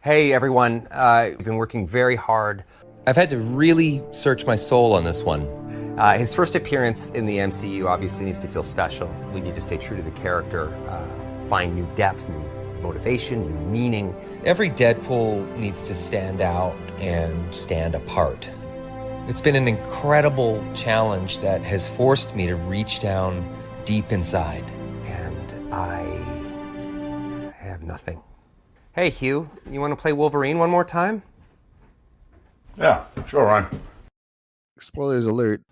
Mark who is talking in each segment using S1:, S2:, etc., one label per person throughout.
S1: Hey everyone, we've been working very hard.
S2: I've had to really search my soul on this one.
S1: His first appearance in the MCU obviously needs to feel special. We need to stay true to the character, find new depth, new motivation, new meaning.
S2: Every Deadpool needs to stand out and stand apart. It's been an incredible challenge that has forced me to reach down deep inside.
S1: And I have nothing. Hey Hugh, you want to play Wolverine one more time?
S3: Yeah, sure, Ryan.
S4: Spoilers alert.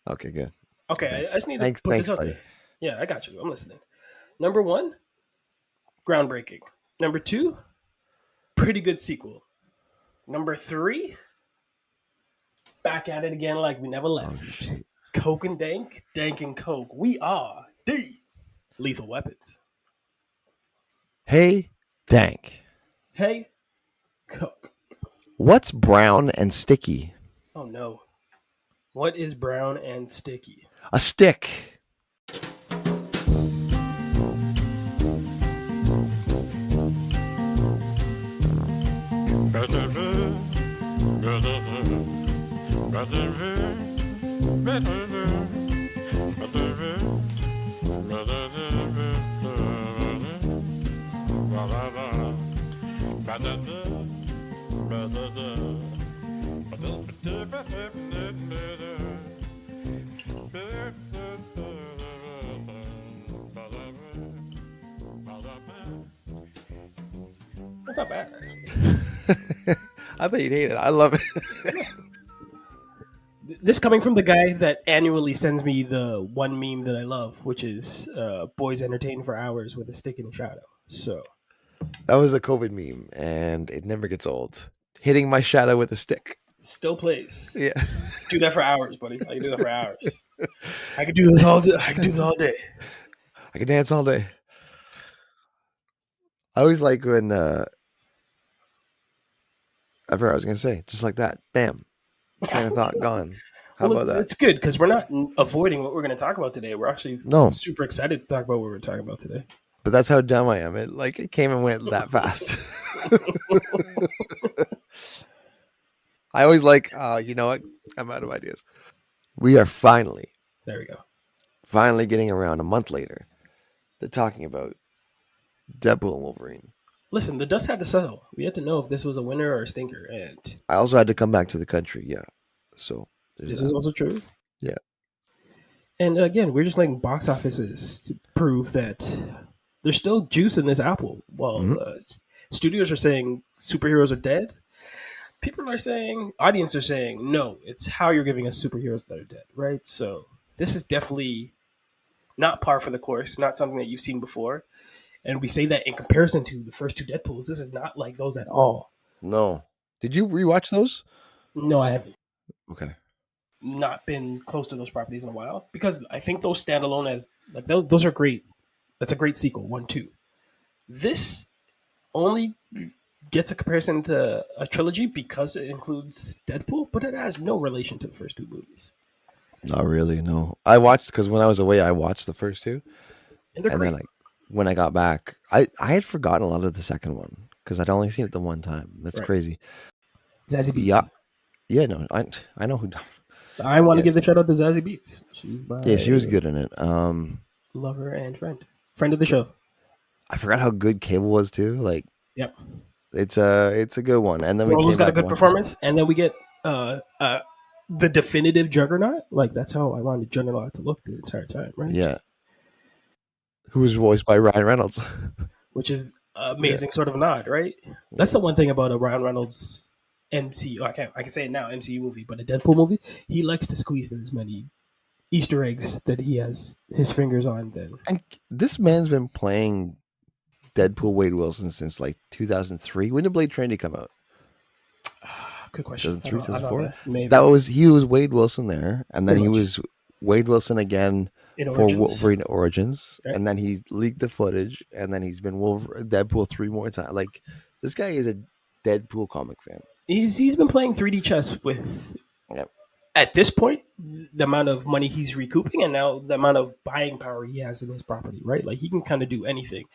S4: Okay, good.
S5: Okay, I just need to put this out there. Yeah, I got you. I'm listening. Number 1, groundbreaking. Number 2, pretty good sequel. Number 3, back at it again like we never left. Coke and Dank, Dank and Coke. We are the Lethal Weapons.
S4: Hey, Dank.
S5: Hey, Coke.
S4: What's brown and sticky?
S5: Oh no. What is brown and sticky?
S4: A stick.
S5: That's not bad, actually.
S4: I bet you'd hate it. I love it.
S5: This coming from the guy that annually sends me the one meme that I love, which is boys entertained for hours with a stick in a shadow. So
S4: That was a COVID meme, and it never gets old. Hitting my shadow with a stick.
S5: still plays.
S4: Yeah.
S5: Do that for hours, buddy. I can do that for hours. I could do this all day. I could do this all day.
S4: I can dance all day. I always like when I forgot what I was gonna say. Just like that. Bam. Kind of thought gone. How about that?
S5: It's good because we're not avoiding what we're going to talk about today. We're actually super excited to talk about what we're talking about today.
S4: But that's how dumb I am. It came and went that fast. I always like, you know what? I'm out of ideas. We are finally getting around a month later to talking about Deadpool and Wolverine.
S5: Listen, the dust had to settle. We had to know if this was a winner or a stinker. And
S4: I also had to come back to the country. Yeah. So
S5: this is also true.
S4: Yeah.
S5: And again, we're just letting box offices to prove that there's still juice in this apple. Well, studios are saying superheroes are dead. People are saying, audience are saying, no, it's how you're giving us superheroes that are dead, right? So this is definitely not par for the course, not something that you've seen before. And we say that in comparison to the first 2 Deadpools, this is not like those at all.
S4: No. Did you rewatch those?
S5: No, I haven't.
S4: Okay.
S5: Not been close to those properties in a while because I think those stand alone as like those are great. That's a great sequel, 1, 2. This only gets a comparison to a trilogy because it includes Deadpool, but it has no relation to the first 2 movies.
S4: Not really, no. I watched, because when I was away, I watched the first 2.
S5: And they're great.
S4: Then when I got back, I had forgotten a lot of the second one because I'd only seen it the one time. That's crazy.
S5: Zazie Beetz.
S4: Yeah, no, I know who.
S5: I want to give the shout out to Zazie Beetz. She's my
S4: she was good in it.
S5: Lover and friend of the show.
S4: I forgot how good Cable was too. Like,
S5: yep,
S4: it's a good one. And then
S5: Rolo's got a good performance, and then we get the definitive Juggernaut. Like that's how I wanted Juggernaut to look the entire time, right?
S4: Yeah. Who was voiced by Ryan Reynolds,
S5: which is amazing sort of nod, right? That's the one thing about a Ryan Reynolds MCU. I can say it now, MCU movie, but a Deadpool movie, he likes to squeeze as many Easter eggs that he has his fingers on. Then,
S4: and this man's been playing Deadpool Wade Wilson since like 2003. When did Blade Trinity come out?
S5: Good question.
S4: 2003, 2004.
S5: Maybe
S4: he was Wade Wilson there, and then he was Wade Wilson again for Wolverine Origins, right? And then he leaked the footage, and then he's been Deadpool 3 more times. Like, this guy is a Deadpool comic fan.
S5: He's been playing 3D chess with, at this point, the amount of money he's recouping, and now the amount of buying power he has in his property, right? Like, he can kind of do anything.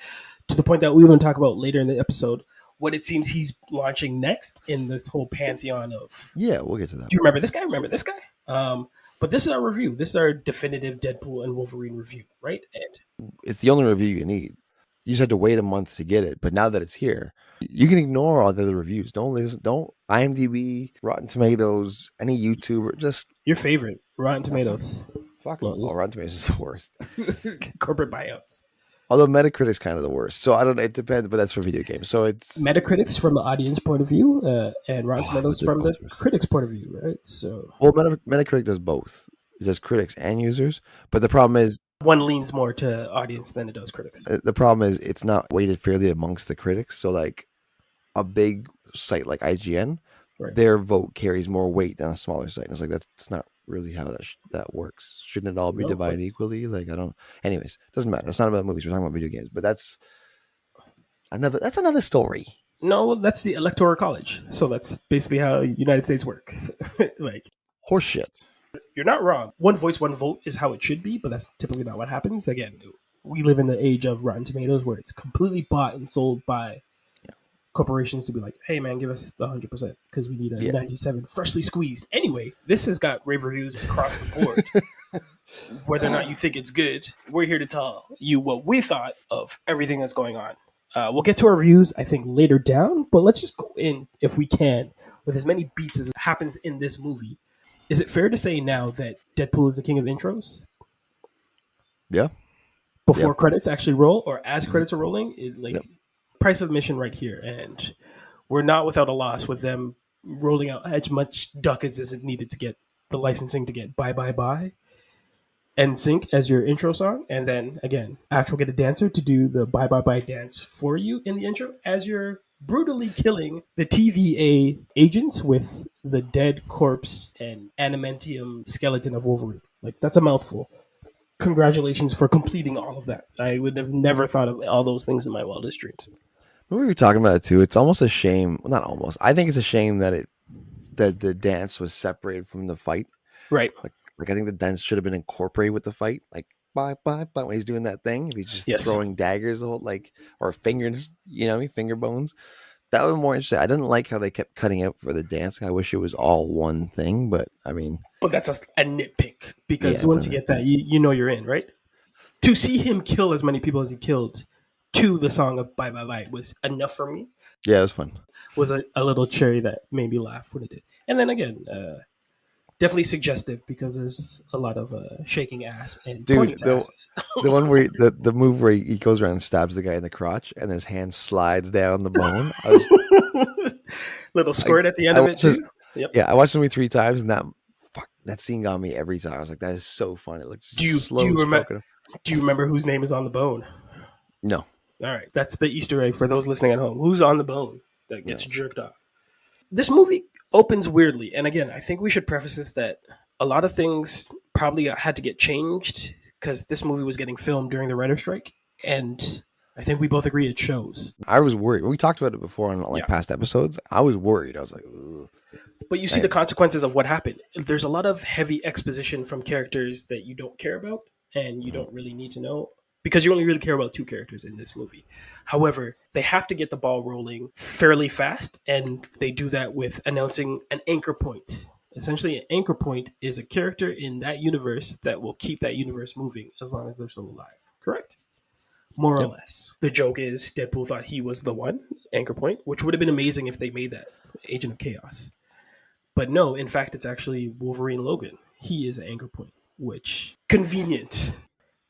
S5: To the point that we will talk about later in the episode, what it seems he's launching next in this whole pantheon of.
S4: Yeah, we'll get to that.
S5: Do you remember this guy? Remember this guy? But this is our review. This is our definitive Deadpool and Wolverine review, right? And
S4: it's the only review you need. You just had to wait a month to get it, but now that it's here, you can ignore all the other reviews. Don't listen. Don't IMDb, Rotten Tomatoes, any YouTuber. Just
S5: your favorite, Rotten Tomatoes.
S4: Fuck. Oh, Rotten Tomatoes is the worst.
S5: Corporate buyouts.
S4: Although Metacritic's kind of the worst. So I don't know. It depends, but that's for video games. So it's
S5: Metacritic's from the audience point of view, and Rotten Tomatoes from the critics' point of view, right? So
S4: Metacritic does both. It does critics and users. But the problem is
S5: one leans more to audience than it does critics.
S4: The problem is it's not weighted fairly amongst the critics. So like a big site like IGN, right, their vote carries more weight than a smaller site. And it's like that's not really how that works. Shouldn't it all be divided equally? Like I don't. Anyways, doesn't matter. That's not about movies. We're talking about video games. But that's another story.
S5: No, that's the Electoral College. So that's basically how United States works. Like
S4: horseshit.
S5: You're not wrong. One voice, one vote is how it should be, but that's typically not what happens. Again, we live in the age of Rotten Tomatoes where it's completely bought and sold by corporations to be like, hey man, give us the 100% because we need a 97 freshly squeezed. Anyway, this has got rave reviews across the board. Whether or not you think it's good, we're here to tell you what we thought of everything that's going on. We'll get to our reviews, I think, later down, but let's just go in, if we can, with as many beats as happens in this movie. Is it fair to say now that Deadpool is the king of intros?
S4: Yeah.
S5: Before credits actually roll, or as credits are rolling, price of admission right here, and we're not without a loss with them rolling out as much ducats as it needed to get the licensing to get Bye Bye Bye and Sync as your intro song, and then again, actual get a dancer to do the Bye Bye Bye dance for you in the intro as you're brutally killing the TVA agents with the dead corpse and adamantium skeleton of Wolverine. Like, that's a mouthful. Congratulations for completing all of that. I would have never thought of all those things in my wildest dreams.
S4: When we were talking about it too, it's almost a shame. Well, not almost. I think it's a shame that the dance was separated from the fight.
S5: Right.
S4: Like I think the dance should have been incorporated with the fight. Like bye bye bye when he's doing that thing. If he's just throwing daggers, or fingers, finger bones. That was more interesting. I didn't like how they kept cutting out for the dance. I wish it was all one thing, but I mean,
S5: but that's a nitpick because once you get that, you know you're in, right? To see him kill as many people as he killed to the song of Bye Bye Bye was enough for me.
S4: Yeah, it was fun.
S5: Was a little cherry that made me laugh when it did. And then again, definitely suggestive because there's a lot of shaking ass and pointing to asses.
S4: The one where the move where he goes around and stabs the guy in the crotch and his hand slides down the bone.
S5: Little squirt at the end of it too.
S4: Yep. Yeah, I watched the movie 3 times and that scene got me every time. I was like, that is so fun. It looks slow.
S5: Do you remember whose name is on the bone?
S4: No.
S5: All right, that's the Easter egg for those listening at home. Who's on the bone that gets jerked off? This movie opens weirdly. And again, I think we should preface this that a lot of things probably had to get changed because this movie was getting filmed during the writer's strike. And I think we both agree it shows.
S4: I was worried. We talked about it before on past episodes. I was worried. I was like, ugh.
S5: But you see the consequences of what happened. There's a lot of heavy exposition from characters that you don't care about and you don't really need to know. Because you only really care about 2 characters in this movie. However, they have to get the ball rolling fairly fast, and they do that with announcing an anchor point. Essentially, an anchor point is a character in that universe that will keep that universe moving as long as they're still alive. Correct? More or less. The joke is Deadpool thought he was the one anchor point, which would have been amazing if they made that Agent of Chaos. But no, in fact, it's actually Wolverine Logan. He is an anchor point, which convenient.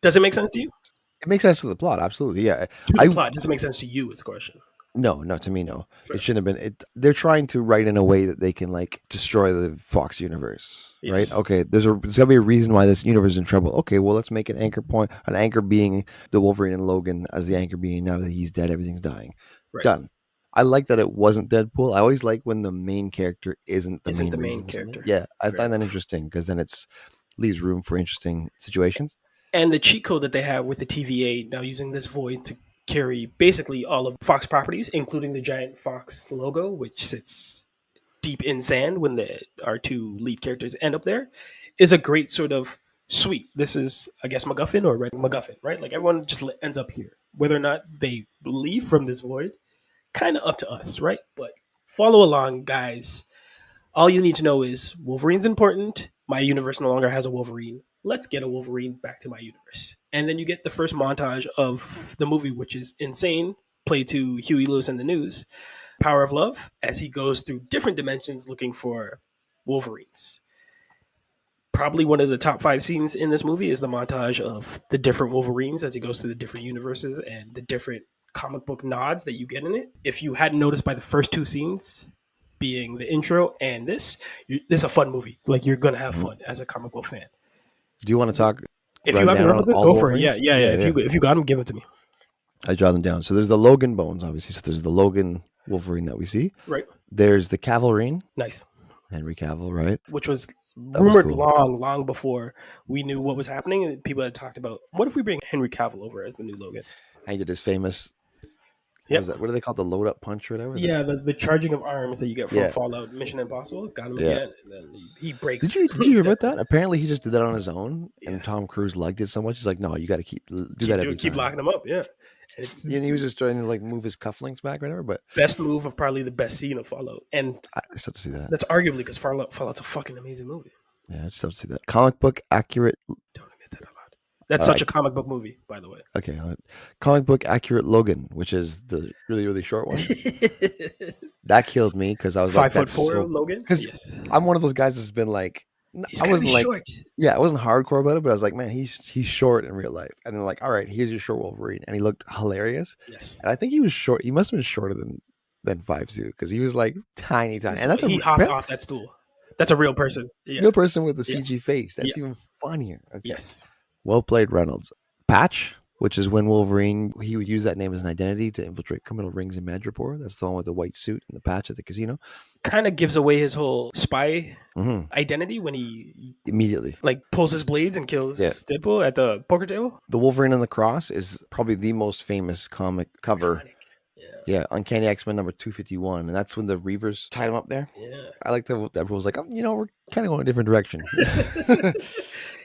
S5: Does it make sense to you?
S4: It makes sense to the plot, absolutely. Yeah,
S5: to the plot does it make sense to you? Is the question.
S4: No, to me, no. Fair. It shouldn't have been. They're trying to write in a way that they can destroy the Fox universe, right? Okay, there's gotta be a reason why this universe is in trouble. Okay, well, let's make an anchor point. An anchor being the Wolverine and Logan as the anchor being now that he's dead, everything's dying. Right. Done. I like that it wasn't Deadpool. I always like when the main character isn't the main character. Yeah, I find that interesting because then leaves room for interesting situations.
S5: And the cheat code that they have with the TVA now using this void to carry basically all of Fox properties, including the giant Fox logo, which sits deep in sand when our 2 lead characters end up there, is a great sort of sweep. This is, I guess, MacGuffin or Red MacGuffin, right? Like everyone just ends up here. Whether or not they leave from this void kind of up to us, right? But follow along, guys. All you need to know is Wolverine's important. My universe no longer has a Wolverine. Let's get a Wolverine back to my universe. And then you get the first montage of the movie, which is insane. Play to Huey Lewis and the News. Power of Love, as he goes through different dimensions looking for Wolverines. Probably one of the top 5 scenes in this movie is the montage of the different Wolverines as he goes through the different universes and the different comic book nods that you get in it. If you hadn't noticed by the first 2 scenes, being the intro and this is a fun movie. Like, you're gonna have fun as a comic book fan.
S4: Do you want to talk?
S5: If you have the references, go for it. Yeah. If you got them, give them to me.
S4: I draw them down. So there's the Logan bones, obviously. So there's the Logan Wolverine that we see.
S5: Right.
S4: There's the Cavalrine.
S5: Nice.
S4: Henry Cavill, right?
S5: Which was rumored long before we knew what was happening. People had talked about, what if we bring Henry Cavill over as the new Logan?
S4: And he did his famous. What do they call the load up punch or whatever?
S5: Yeah, the charging of arms that you get from Fallout Mission Impossible. Got him again, and then he breaks.
S4: Did you hear about that? Apparently, he just did that on his own, and Tom Cruise liked it so much. He's like, "No, you got to keep that every time.
S5: Keep locking him up." Yeah,
S4: and he was just trying to like move his cufflinks back, or whatever. But
S5: best move of probably the best scene of Fallout, and
S4: I just have to see that.
S5: That's arguably because Fallout's a fucking amazing movie.
S4: Yeah, I just have to see that. Comic book accurate.
S5: Don't admit that out loud. That's such a comic book movie, by the way.
S4: Okay, comic book accurate Logan, which is the really, really short one. That killed me because I was
S5: 5'4" Logan.
S4: Because I'm one of those guys that's been like, I wasn't like,
S5: short.
S4: I wasn't hardcore about it, but I was like, man, he's short in real life. And they're like, all right, here's your short Wolverine, and he looked hilarious.
S5: Yes,
S4: and I think he was short. He must have been shorter than 5'2" because he was like tiny, and that's
S5: he hopped off that stool. That's a real person. Yeah.
S4: Real person with the CG face. That's even funnier. Okay.
S5: Yes.
S4: Well played, Reynolds. Patch, which is when Wolverine, he would use that name as an identity to infiltrate criminal rings in Madripoor. That's the one with the white suit and the patch at the casino.
S5: Kind of gives away his whole spy identity when he
S4: immediately
S5: like pulls his blades and kills Deadpool at the poker table.
S4: The Wolverine and the Cross is probably the most famous comic cover. Iconic. Yeah, Uncanny X-Men number 251, and that's when the Reavers tied him up there.
S5: Yeah,
S4: I like that everyone's like, we're kind of going a different direction.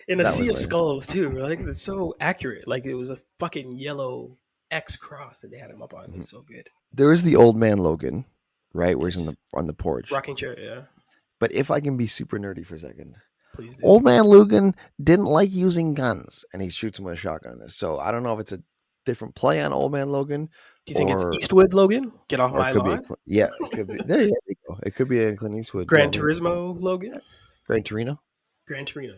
S5: In a sea of skulls too, like it's so accurate. Like it was a fucking yellow X cross that they had him up on. It's so good.
S4: There is the old man Logan, right, where he's on the porch,
S5: rocking chair. Yeah.
S4: But if I can be super nerdy for a second,
S5: please do.
S4: Old man Logan didn't like using guns, and he shoots him with a shotgun in this. So I don't know if it's a different play on Old Man Logan.
S5: Do you think it's Eastwood Logan? Get off my lawn.
S4: Yeah, it could be. There you go. It could be a Clint Eastwood.
S5: Gran Turismo Logan.
S4: Gran Torino,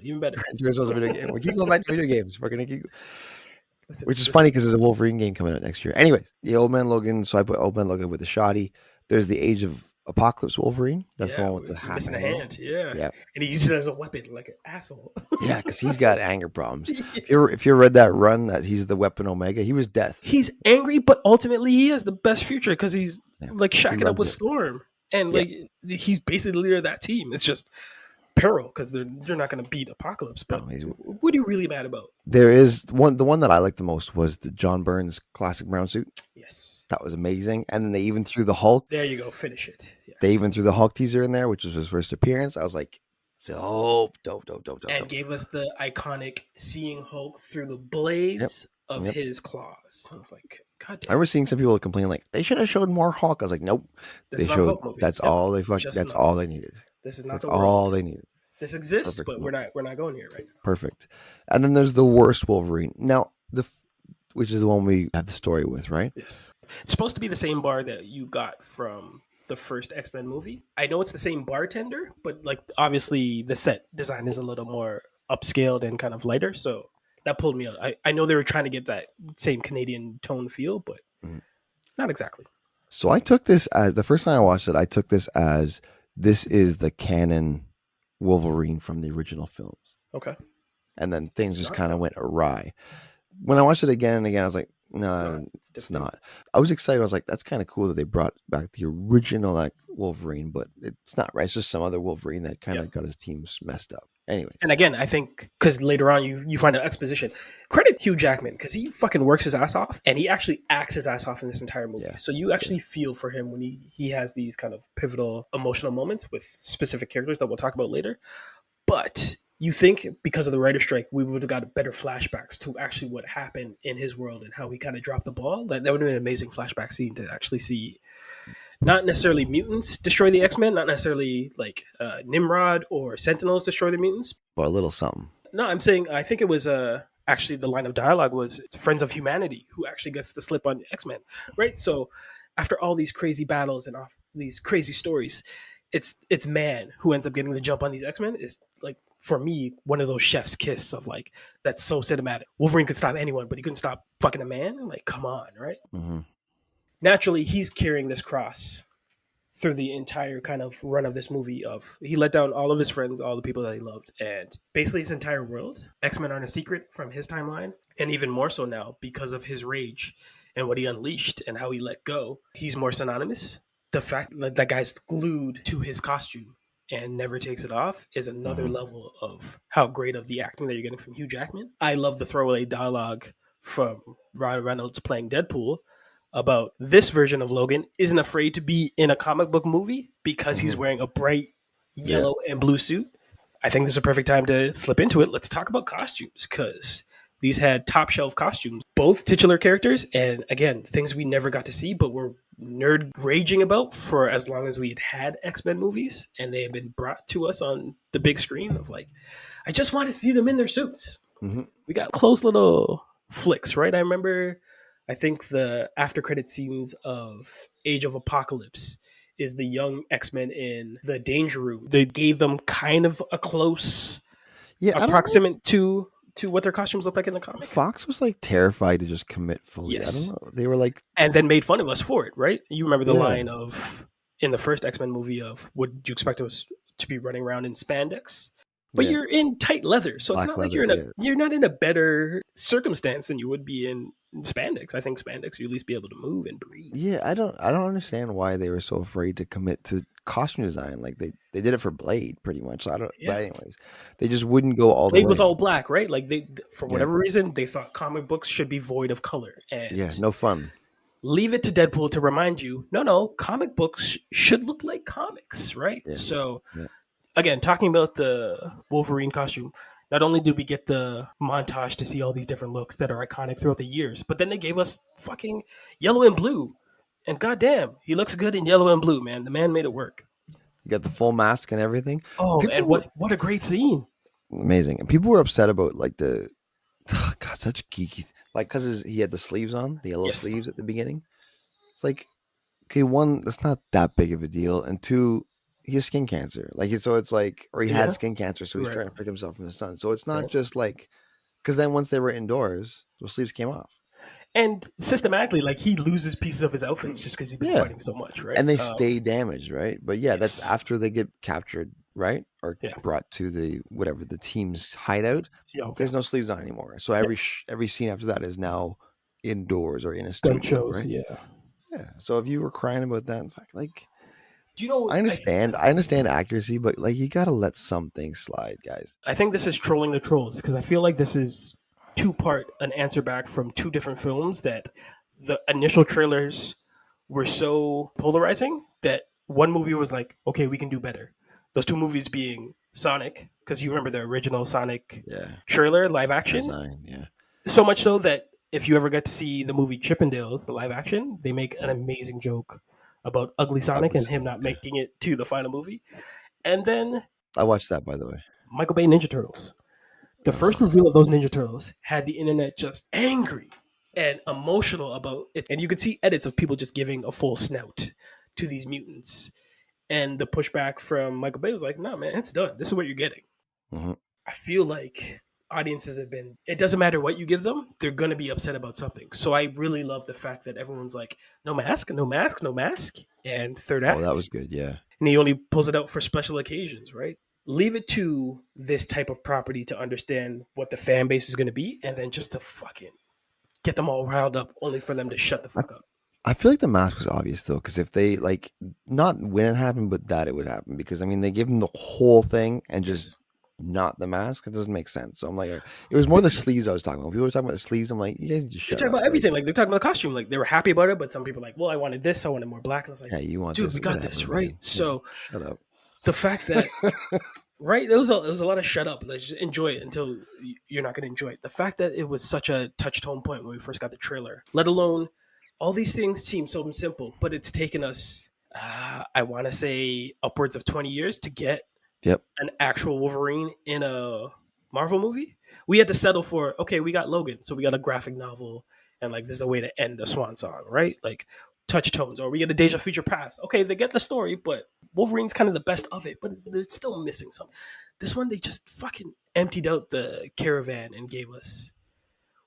S5: even better.
S4: Gran Turismo's a video game. We keep going back to video games. We're gonna keep. Which is funny because there's a Wolverine game coming out next year. Anyway, the Old Man Logan. So I put Old Man Logan with the shoddy. There's the Age of Apocalypse Wolverine. That's the one with the hat.
S5: Missing the hand. Yeah. And he uses it as a weapon, like an asshole.
S4: Yeah, because he's got anger problems. If you read that run, that he's the Weapon Omega, he was death.
S5: He's angry, but ultimately he has the best future because he's like shacking up with Storm, and like he's basically the leader of that team. It's just peril because they're not going to beat Apocalypse. But what are you really mad about?
S4: There is one. The one that I liked the most was the John Byrne's classic brown suit.
S5: Yes.
S4: That was amazing. And then they even threw the Hulk.
S5: There you go. Finish it. Yes.
S4: They even threw the Hulk teaser in there, which was his first appearance. I was like, dope.
S5: And gave us the iconic seeing Hulk through the blades of his claws. I was like, God damn.
S4: I remember seeing some people complain like, they should have showed more Hulk. I was like, nope. They showed. That's all they That's all they needed.
S5: This is not
S4: all they needed.
S5: This exists, but we're not going here right now.
S4: Perfect. And then there's the worst Wolverine. Now, which is the one we have the story with, right?
S5: Yes. It's supposed to be the same bar that you got from the first X-Men movie. I know it's the same bartender, but like obviously the set design is a little more upscaled and kind of lighter, so that pulled me out. I know they were trying to get that same Canadian tone feel, but not exactly.
S4: So I took this as, the first time I watched it, I took this as, this is the canon Wolverine from the original films.
S5: Okay.
S4: And then things just kind of went awry. When I watched it again and again, I was like, no, it's not. I was excited. I was like, that's kind of cool that they brought back the original like Wolverine, but it's not right. It's just some other Wolverine that kind of got his teams messed up. Anyway.
S5: And again, I think because later on you find out exposition. Credit Hugh Jackman because he fucking works his ass off and he actually acts his ass off in this entire movie. Yeah. So you actually feel for him when he has these kind of pivotal emotional moments with specific characters that we'll talk about later. But You think because of the writer strike, we would have got better flashbacks to actually what happened in his world and how he kind of dropped the ball. That would have been an amazing flashback scene to actually see not necessarily mutants destroy the X-Men, not necessarily like Nimrod or Sentinels destroy the mutants.
S4: Or a little something.
S5: No, I'm saying I think it was actually the line of dialogue was Friends of Humanity who actually gets the slip on X-Men, right? So after all these crazy battles and these crazy stories, it's man who ends up getting the jump on these X-Men. Is like, for me, one of those chef's kiss of like, that's so cinematic. Wolverine could stop anyone, but he couldn't stop fucking a man. Like, come on, right?
S4: Mm-hmm.
S5: Naturally, he's carrying this cross through the entire kind of run of this movie. Of he let down all of his friends, all the people that he loved, and basically his entire world. X-Men aren't a secret from his timeline, and even more so now because of his rage and what he unleashed and how he let go. He's more synonymous. The fact that that guy's glued to his costume and never takes it off is another level of how great of the acting that you're getting from Hugh Jackman. I love the throwaway dialogue from Ryan Reynolds playing Deadpool about this version of Logan isn't afraid to be in a comic book movie because he's wearing a bright yellow and blue suit. I think this is a perfect time to slip into it. Let's talk about costumes, because these had top shelf costumes, both titular characters, and again, things we never got to see, but were nerd raging about for as long as we had X-Men movies, and they have been brought to us on the big screen of like, I just want to see them in their suits.
S4: Mm-hmm.
S5: We got close little flicks, right? I think the after credit scenes of Age of Apocalypse is the young X-Men in the Danger Room. They gave them kind of a close approximate to what their costumes look like in the comic.
S4: Fox was like terrified to just commit fully.
S5: Yes.
S4: I don't know. They were like,
S5: and then made fun of us for it, right? You remember the line of in the first X-Men movie of, would you expect us to be running around in spandex? But you're in tight leather, so
S4: Black
S5: it's not like
S4: leather,
S5: you're not in a better circumstance than you would be in spandex. I think spandex you at least be able to move and breathe.
S4: Yeah, I don't understand why they were so afraid to commit to costume design. Like they did it for Blade pretty much. So I don't. Yeah. But anyways, they just wouldn't go all the way.
S5: Blade was all black, right? Like they, for whatever reason, they thought comic books should be void of color. And
S4: no fun.
S5: Leave it to Deadpool to remind you, no, comic books should look like comics, right? Yeah. So. Yeah. Again, talking about the Wolverine costume, not only did we get the montage to see all these different looks that are iconic throughout the years, but then they gave us fucking yellow and blue. And goddamn, he looks good in yellow and blue, man. The man made it work.
S4: You got the full mask and everything.
S5: Oh, and what a great scene.
S4: Amazing. And people were upset about like such geeky, like because he had the sleeves on, the yellow sleeves at the beginning. It's like, okay, one, that's not that big of a deal. And two, he has skin cancer, so it's like, or he had skin cancer, so he's trying to protect himself from the sun. So it's not just like, because then once they were indoors, those sleeves came off,
S5: and systematically, like he loses pieces of his outfits just because he's been fighting so much, right?
S4: And they stay damaged, right? But that's after they get captured, right, or brought to the team's hideout. Yeah, okay. There's no sleeves on anymore, so every scene after that is now indoors or in a studio,
S5: shows,
S4: right? Yeah. So if you were crying about that, in fact, like.
S5: Do you know?
S4: I understand accuracy, but like you gotta let some things slide, guys.
S5: I think this is trolling the trolls because I feel like this is an answer back from two different films that the initial trailers were so polarizing that one movie was like, okay, we can do better. Those two movies being Sonic, because you remember the original Sonic trailer, live action.
S4: Design,
S5: So much so that if you ever get to see the movie Chippendales, the live action, they make an amazing joke about Ugly Sonic and him not making it to the final movie. And then
S4: I watched that, by the way.
S5: Michael Bay Ninja Turtles. The first reveal of those Ninja Turtles had the internet just angry and emotional about it. And you could see edits of people just giving a full snout to these mutants. And the pushback from Michael Bay was like, no, man, it's done. This is what you're getting.
S4: Mm-hmm.
S5: I feel like audiences it doesn't matter what you give them, they're going to be upset about something. So I really love the fact that everyone's like, no mask. And third act.
S4: Oh, that was good, yeah.
S5: And he only pulls it out for special occasions, right? Leave it to this type of property to understand what the fan base is going to be, and then just to fucking get them all riled up only for them to shut the fuck up.
S4: I feel like the mask was obvious, though, because if they, like, not when it happened, but that it would happen. Because, I mean, they give him the whole thing and just... not the mask. It doesn't make sense. So I'm like, it was more the sleeves I was talking about. People were talking about the sleeves. I'm like, you guys just shut up.
S5: They're talking about everything. Like they're talking about the costume. Like they were happy about it, but some people are like, well, I wanted this. I wanted more black. And I was like,
S4: yeah, you want
S5: dude,
S4: this,
S5: we got this, right?
S4: Man.
S5: So
S4: shut up.
S5: The fact that Right? There was a lot of shut up. Let's just enjoy it until you're not going to enjoy it. The fact that it was such a touch tone point when we first got the trailer, let alone all these things seem so simple, but it's taken us, I want to say, upwards of 20 years to get
S4: Yep.
S5: an actual Wolverine in a Marvel movie. We had to settle for, okay, we got Logan, so we got a graphic novel, and like there's a way to end the swan song, right? Like touch tones, or we get a Deja Future Past. Okay, they get the story, but Wolverine's kind of the best of it, but they're still missing something. This one, they just fucking emptied out the caravan and gave us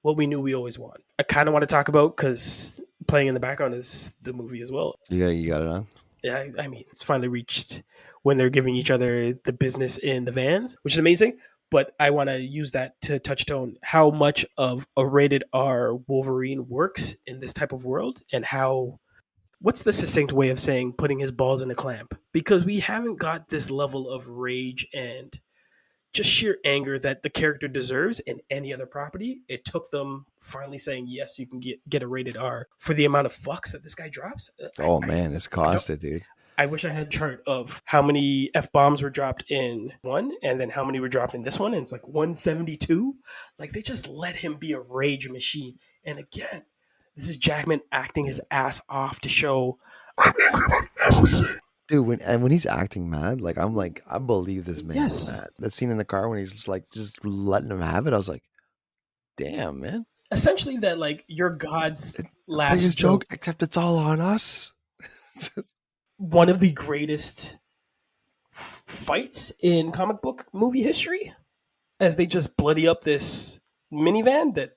S5: what we knew we always want. I kind of want to talk about, because playing in the background is the movie as well.
S4: You got it on.
S5: Yeah, I mean, it's finally reached when they're giving each other the business in the vans, which is amazing. But I want to use that to touch tone how much of a rated R Wolverine works in this type of world, and how, what's the succinct way of saying putting his balls in a clamp? Because we haven't got this level of rage and just sheer anger that the character deserves in any other property. It took them finally saying, yes, you can get a rated R for the amount of fucks that this guy drops.
S4: Oh man, it's costed, dude.
S5: I wish I had a chart of how many F-bombs were dropped in one and then how many were dropped in this one. And it's like 172. Like, they just let him be a rage machine. And again, this is Jackman acting his ass off to show.
S4: Dude, when he's acting mad, like I'm like, I believe this man
S5: Yes.
S4: is mad. That scene in the car when he's just letting him have it, I was like, damn, man.
S5: Essentially that, like, you're God's last
S4: Biggest
S5: joke.
S4: joke, except it's all on us.
S5: One of the greatest fights in comic book movie history, as they just bloody up this minivan that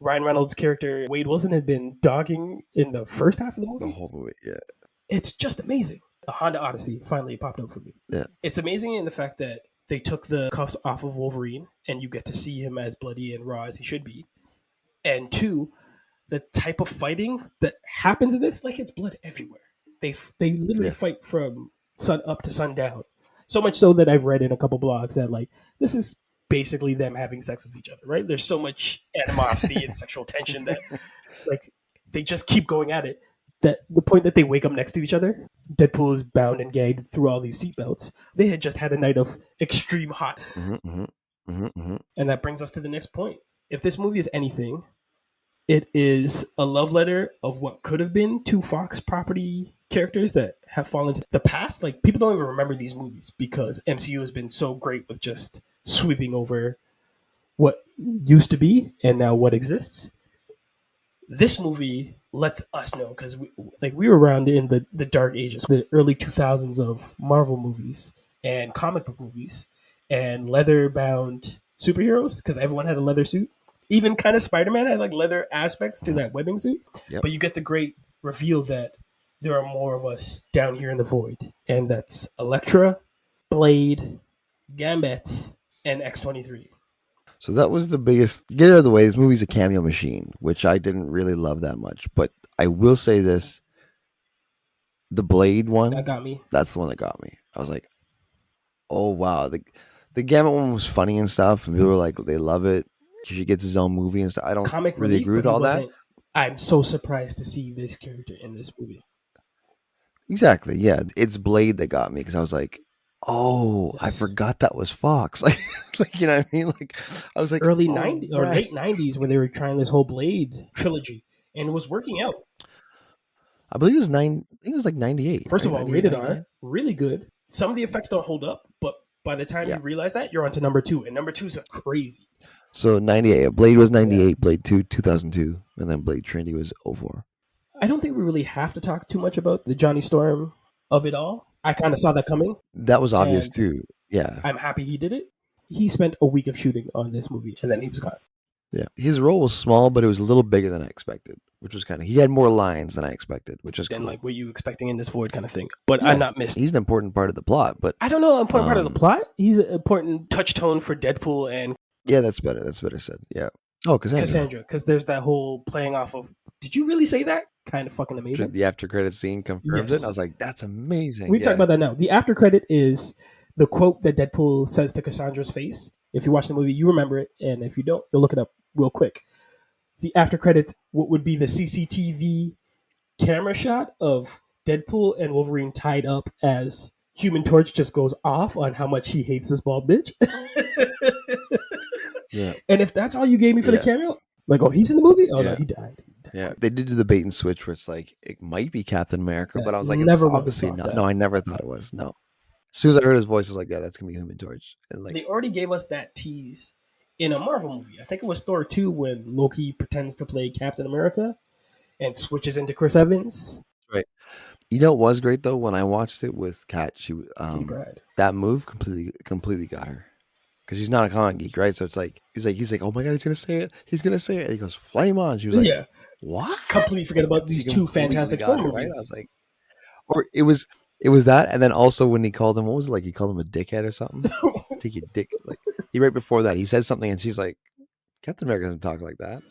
S5: Ryan Reynolds' character Wade Wilson had been dogging in the first half of the movie.
S4: The whole movie, yeah.
S5: It's just amazing. The Honda Odyssey finally popped up for me.
S4: Yeah.
S5: It's amazing in the fact that they took the cuffs off of Wolverine and you get to see him as bloody and raw as he should be. And two, the type of fighting that happens in this, like, it's blood everywhere. They literally fight from sun up to sundown. So much so that I've read in a couple blogs that, like, this is basically them having sex with each other, right? There's so much animosity and sexual tension that, like, they just keep going at it. That the point that they wake up next to each other, Deadpool is bound and gagged through all these seatbelts. They had just had a night of extreme hot. And that brings us to the next point. If this movie is anything, it is a love letter of what could have been two Fox property characters that have fallen to the past. Like, people don't even remember these movies because MCU has been so great with just sweeping over what used to be and now what exists. This movie lets us know, because we were around in the dark ages, the early 2000s of Marvel movies and comic book movies and leather bound superheroes, because everyone had a leather suit. Even kind of Spider-Man had like leather aspects to that webbing suit. Yep. But you get the great reveal that there are more of us down here in the void. And that's Elektra, Blade, Gambit, and X-23.
S4: So that was the biggest. Get it out of the way. This movie's a cameo machine, which I didn't really love that much. But I will say this: the Blade one,
S5: that got me.
S4: That's the one that got me. I was like, "Oh wow!" The Gambit one was funny and stuff, and people were like, "They love it." He gets his own movie and stuff. I don't
S5: Comic
S4: really
S5: relief,
S4: agree with all that.
S5: I'm so surprised to see this character in this movie.
S4: Exactly. Yeah, it's Blade that got me, because I was like, oh, yes. I forgot that was Fox. Like, you know what I mean? Like, I was like,
S5: early 90s or late 90s, where they were trying this whole Blade trilogy, and it was working out.
S4: I believe it was I think it was like 98.
S5: First of all, rated R, really good. Some of the effects don't hold up, but by the time you realize that, you're on to number 2, and number 2's are crazy.
S4: So 98, Blade was 98, Blade 2, 2002, and then Blade Trinity was 04.
S5: I don't think we really have to talk too much about the Johnny Storm of it all. I kind of saw that coming.
S4: That was obvious too. Yeah.
S5: I'm happy he did it. He spent a week of shooting on this movie, and then he was gone.
S4: Yeah. His role was small, but it was a little bigger than I expected, which was he had more lines than I expected, which is cool.
S5: And like, what you expecting in this void kind of thing. But I'm not missing.
S4: He's an important part of the plot, but
S5: I don't know, important part of the plot. He's an important touch tone for Deadpool and.
S4: Yeah, that's better. That's better said. Yeah. Oh,
S5: Cassandra, because there's that whole playing off of, did you really say that? Kind of fucking amazing.
S4: The after credit scene confirms it. I was like, that's amazing.
S5: We talk about that now. The after credit is the quote that Deadpool says to Cassandra's face. If you watch the movie, you remember it. And if you don't, you'll look it up real quick. The after credits, what would be the CCTV camera shot of Deadpool and Wolverine tied up as Human Torch just goes off on how much he hates this bald bitch.
S4: Yeah.
S5: And if that's all you gave me for the cameo, like, oh, he's in the movie? Oh, no, he died.
S4: Yeah, they did do the bait and switch where it's like, it might be Captain America, but I was like,
S5: never
S4: it's obviously not. That. No, I never thought it was. No. As soon as I heard his voice, I was like, yeah, that's going to be Human Torch. And like,
S5: they already gave us that tease in a Marvel movie. I think it was Thor 2 when Loki pretends to play Captain America and switches into Chris Evans.
S4: Right. You know, it was great though when I watched it with Kat. She that move completely got her because she's not a comic geek, right? So it's like he's like, oh my god, he's gonna say it. He's gonna say it. And he goes, flame on. She was like, what?
S5: Completely forget about these two Fantastic Four movies.
S4: Right? I was like, or it was that, and then also when he called him, what was it like? He called him a dickhead or something. Take your dick. Like right before that, he said something, and she's like, Captain America doesn't talk like that.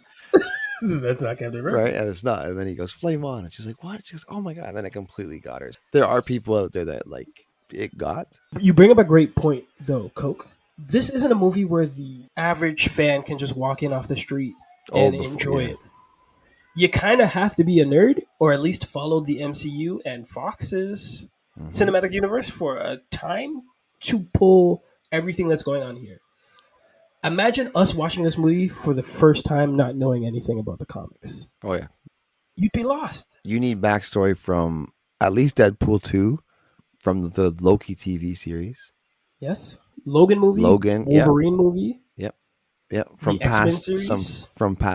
S5: That's not Captain America.
S4: Right, and it's not. And then he goes, flame on. And she's like, what? She goes, oh my God. And then it completely got her. There are people out there that like it got.
S5: You bring up a great point, though, Coke. This isn't a movie where the average fan can just walk in off the street and enjoy it. You kind of have to be a nerd, or at least follow the MCU and Fox's cinematic universe for a time to pull everything that's going on here. Imagine us watching this movie for the first time not knowing anything about the comics.
S4: Oh, yeah.
S5: You'd be lost.
S4: You need backstory from at least Deadpool 2, from the Loki TV series.
S5: Yes. Logan movie. Wolverine movie.
S4: Yep. From past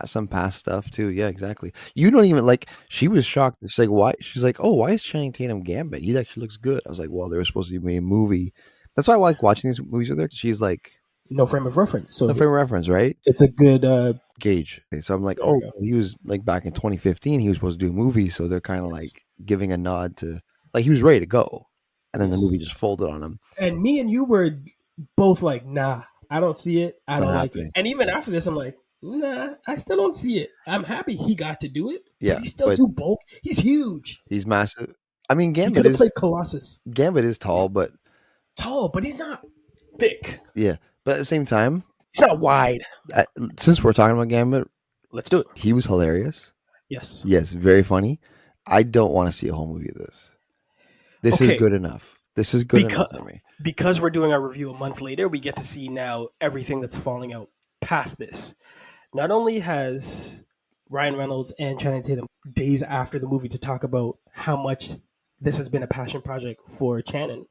S4: some past stuff too. Yeah, exactly. You don't even like. She was shocked. She's like, why? She's like, oh, why is Channing Tatum Gambit? He actually looks good. I was like, well, there was supposed to be a movie. That's why I like watching these movies with her. She's like,
S5: no frame of reference. So
S4: no frame of reference, right?
S5: It's a good
S4: gauge. Okay, so I'm like, oh, he was like back in 2015. He was supposed to do a movie, so they're kind of like giving a nod to like he was ready to go, and then the movie just folded on him.
S5: And me and you were both like, nah, I don't see it. I don't like it. And even after this, I'm like, nah, I still don't see it. I'm happy he got to do it.
S4: Yeah,
S5: but he's still too bulk. He's huge.
S4: He's massive. I mean, Gambit
S5: he could have played Colossus.
S4: Gambit is tall, but
S5: he's not thick.
S4: Yeah, but at the same time,
S5: he's not wide.
S4: Since we're talking about Gambit,
S5: let's do it.
S4: He was hilarious.
S5: Yes,
S4: very funny. I don't want to see a whole movie of this. This is good enough. This is good enough for me.
S5: Because we're doing our review a month later, we get to see now everything that's falling out past this. Not only has Ryan Reynolds and Channing Tatum days after the movie to talk about how much this has been a passion project for Channing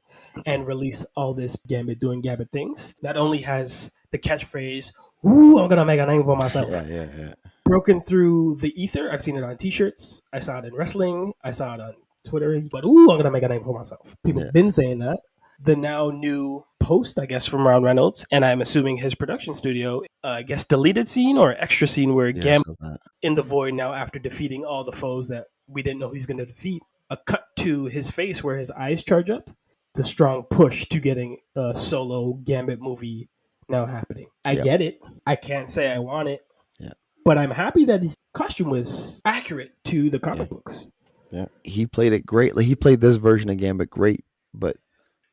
S5: and release all this doing Gambit things. Not only has the catchphrase, ooh, I'm going to make a name for myself.
S4: Yeah.
S5: Broken through the ether. I've seen it on t-shirts. I saw it in wrestling. I saw it on Twitter. But ooh, I'm going to make a name for myself. People have been saying that. The now new post, I guess, from Ryan Reynolds, and I'm assuming his production studio, I guess deleted scene or extra scene where Gambit in the void now after defeating all the foes that we didn't know he's going to defeat. A cut to his face where his eyes charge up. The strong push to getting a solo Gambit movie now happening. I get it. I can't say I want it.
S4: Yeah.
S5: But I'm happy that the costume was accurate to the comic books.
S4: Yeah. He played it great. Like, he played this version of Gambit great, but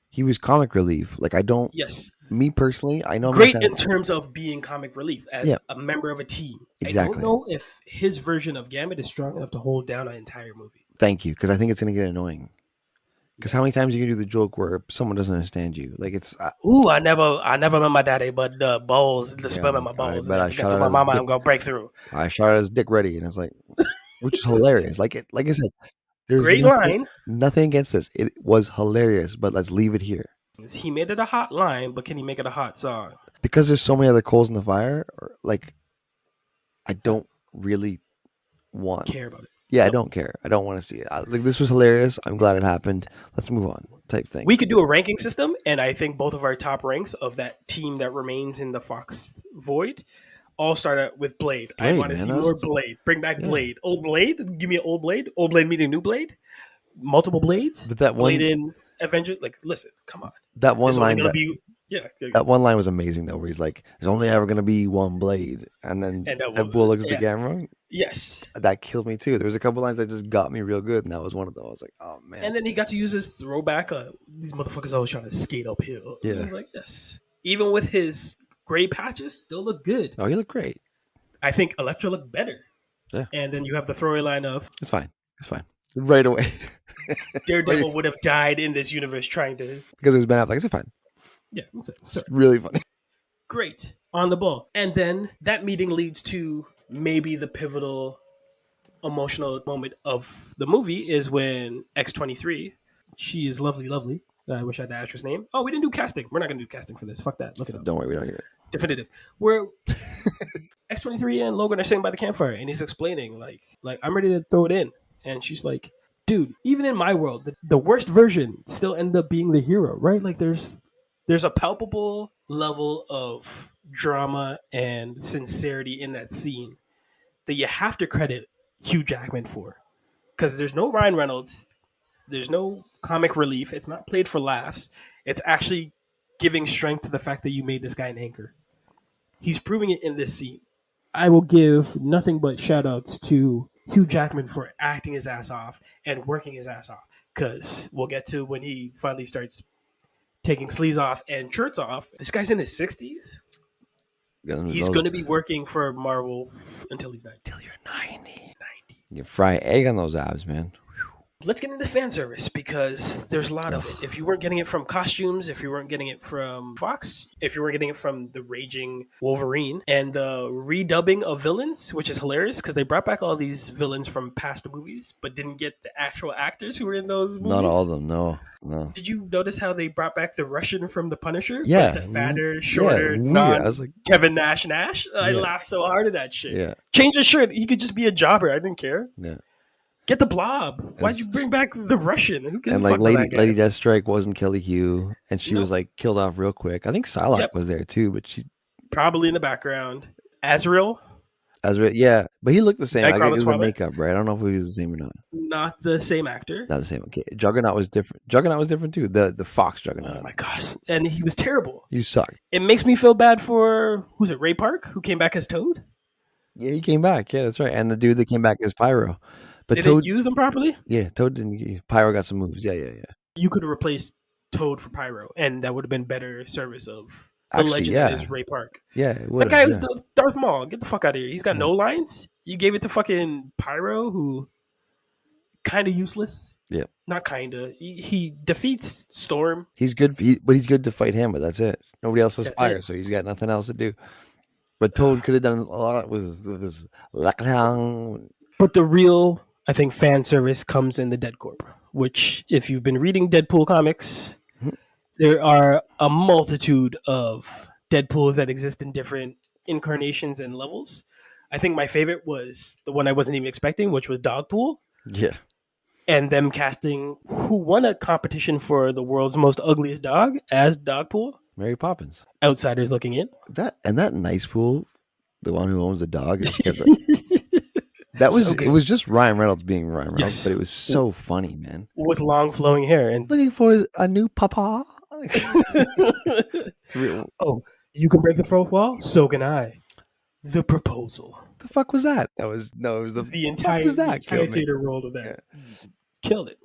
S4: he was comic relief. Like, I don't.
S5: Yes.
S4: Me personally, I know.
S5: Great in terms of being comic relief as a member of a team.
S4: Exactly.
S5: I don't know if his version of Gambit is strong enough to hold down an entire movie.
S4: Thank you, because I think it's going to get annoying. Because how many times you can do the joke where someone doesn't understand you? Like, it's
S5: ooh, I never met my daddy, but the balls, the sperm in my balls.
S4: But I shot
S5: to my mama, I'm gonna break through.
S4: I shot his dick ready, and it's like, which is hilarious. Like I said, there's
S5: great line.
S4: Nothing against this. It was hilarious, but let's leave it here.
S5: He made it a hot line, but can he make it a hot song?
S4: Because there's so many other coals in the fire. Like, I don't really
S5: care about it.
S4: Yeah, I don't care. I don't want to see it. Like, this was hilarious. I'm glad it happened. Let's move on. Type thing.
S5: We could do a ranking system, and I think both of our top ranks of that team that remains in the Fox void all start out with Blade. I want to see more Blade. Bring back Blade. Old Blade. Give me an old Blade. Old Blade meeting new Blade. Multiple Blades.
S4: But that one
S5: Blade in Avengers. Like, listen, come on.
S4: That one line.
S5: That
S4: one line was amazing though, where he's like, "There's only ever going to be one Blade," and then Deadpool looks at the camera.
S5: Yes,
S4: that killed me too. There was a couple lines that just got me real good, and that was one of them. I was like, "Oh man!"
S5: And then he got to use his throwback. These motherfuckers always trying to skate uphill.
S4: Yeah,
S5: and I was like, yes. Even with his gray patches, still look good.
S4: Oh, he looked great.
S5: I think Elektra looked better.
S4: Yeah,
S5: and then you have the throwaway line of,
S4: "It's fine, it's fine." right away.
S5: Daredevil would have died in this universe trying to.
S4: Because it was Ben Affleck. It's fine.
S5: Yeah, that's it.
S4: It's really funny.
S5: Great. On the ball. And then that meeting leads to maybe the pivotal emotional moment of the movie is when X-23, she is lovely, lovely. I wish I had the actress name. Oh, we didn't do casting. We're not going to do casting for this. Fuck that. Look it up.
S4: Don't worry, we don't hear it.
S5: Definitive. Where X-23 and Logan are sitting by the campfire, and he's explaining, like I'm ready to throw it in. And she's like, dude, even in my world, the worst version still ended up being the hero, right? Like there's a palpable level of drama and sincerity in that scene that you have to credit Hugh Jackman for. Because there's no Ryan Reynolds. There's no comic relief. It's not played for laughs. It's actually giving strength to the fact that you made this guy an anchor. He's proving it in this scene. I will give nothing but shout outs to Hugh Jackman for acting his ass off and working his ass off. Because we'll get to when he finally starts taking sleeves off and shirts off. This guy's in his 60s. He's going to be working for Marvel until he's 90.
S4: Until you're 90. You fry egg on those abs, man.
S5: Let's get into fan service because there's a lot of it. If you weren't getting it from costumes, if you weren't getting it from Fox, if you weren't getting it from the raging Wolverine and the redubbing of villains, which is hilarious because they brought back all these villains from past movies, but didn't get the actual actors who were in those movies.
S4: Not all of them, no.
S5: Did you notice how they brought back the Russian from The Punisher?
S4: Yeah.
S5: But it's a fatter, shorter,
S4: I was like,
S5: Kevin Nash. I laughed so hard at that shit.
S4: Yeah.
S5: Change his shirt. He could just be a jobber. I didn't care.
S4: Yeah.
S5: Get the Blob. Why'd you bring back the Russian? Who gives
S4: and
S5: a
S4: like
S5: fuck about that guy?
S4: Lady Deathstrike wasn't Kelly Hugh, and she was like killed off real quick. I think Psylocke was there too, but she
S5: probably in the background. Azrael,
S4: yeah, but he looked the same. I guess it was the
S5: father.
S4: makeup, right? I don't know if he was the same or not.
S5: Not the same actor.
S4: Not the same. Okay, Juggernaut was different. Juggernaut was different too. The Fox Juggernaut.
S5: Oh my gosh, and he was terrible.
S4: You suck.
S5: It makes me feel bad for who's it? Ray Park, who came back as Toad.
S4: Yeah, he came back. Yeah, that's right. And the dude that came back as Pyro. But
S5: Did
S4: Toad
S5: they use them properly?
S4: Yeah, Toad didn't. Pyro got some moves. Yeah.
S5: You could have replaced Toad for Pyro, and that would have been better service of the legend that is Ray Park.
S4: Yeah,
S5: that guy was the Darth Maul. Get the fuck out of here. He's got no lines. You gave it to fucking Pyro, who kind of useless.
S4: Yeah,
S5: not kind of. He defeats Storm.
S4: He's good, but he's good to fight him. But that's it. Nobody else has fire, so he's got nothing else to do. But Toad could have done a lot with his lockdown.
S5: But the real, I think, fan service comes in the Dead Corp, which, if you've been reading Deadpool comics, there are a multitude of Deadpools that exist in different incarnations and levels. I think my favorite was the one I wasn't even expecting, which was Dogpool.
S4: Yeah.
S5: And them casting who won a competition for the world's most ugliest dog as Dogpool.
S4: Mary Poppins.
S5: Outsiders looking in.
S4: That Nice Pool, the one who owns the dog, that was so it was just Ryan Reynolds being Ryan Reynolds, but it was so funny, man.
S5: With long flowing hair and
S4: looking for a new papa.
S5: Oh, you can break the fourth wall? So can I. The proposal.
S4: The fuck was that? It was the
S5: entire theater rolled of that. Yeah. Killed it.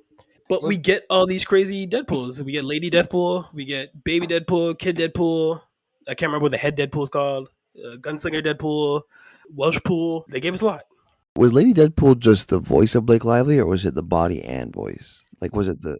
S5: But we get all these crazy Deadpools. We get Lady Deathpool. We get Baby Deadpool, Kid Deadpool. I can't remember what the head Deadpool is called. Gunslinger Deadpool, Welsh Pool. They gave us a lot.
S4: Was Lady Deadpool just the voice of Blake Lively, or was it the body and voice? Like, was it I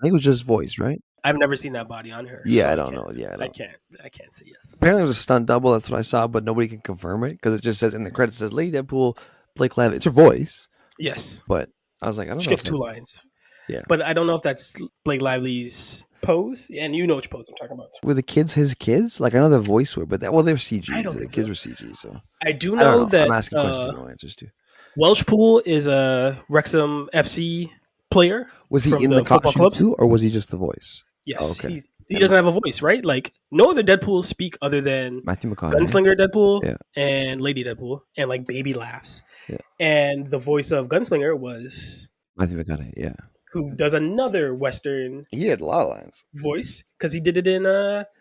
S4: think it was just voice, right?
S5: I've never seen that body on her.
S4: Yeah, so I don't know. Yeah,
S5: I can't say yes.
S4: Apparently, it was a stunt double. That's what I saw, but nobody can confirm it because it just says in the credits, it says Lady Deadpool, Blake Lively. It's her voice.
S5: Yes.
S4: But I was like, I don't know.
S5: She gets 2 lines.
S4: Yeah.
S5: But I don't know if that's Blake Lively's pose. And you know which pose I'm talking about.
S4: Were the kids his kids? Like, I know the voice were, but they were CG. The kids were CG, so.
S5: I do know that.
S4: I'm asking questions, no answers to.
S5: Welsh Pool is a Wrexham FC player.
S4: Was he in the costume too, or was he just the voice?
S5: Yes. Oh, okay. He doesn't have a voice, right? Like, no other Deadpools speak other than
S4: Matthew McConaughey,
S5: Gunslinger Deadpool, and Lady Deadpool, and like baby laughs.
S4: Yeah.
S5: And the voice of Gunslinger was
S4: Matthew McConaughey,
S5: who does another Western.
S4: He had a lot of lines.
S5: Voice, because he did it in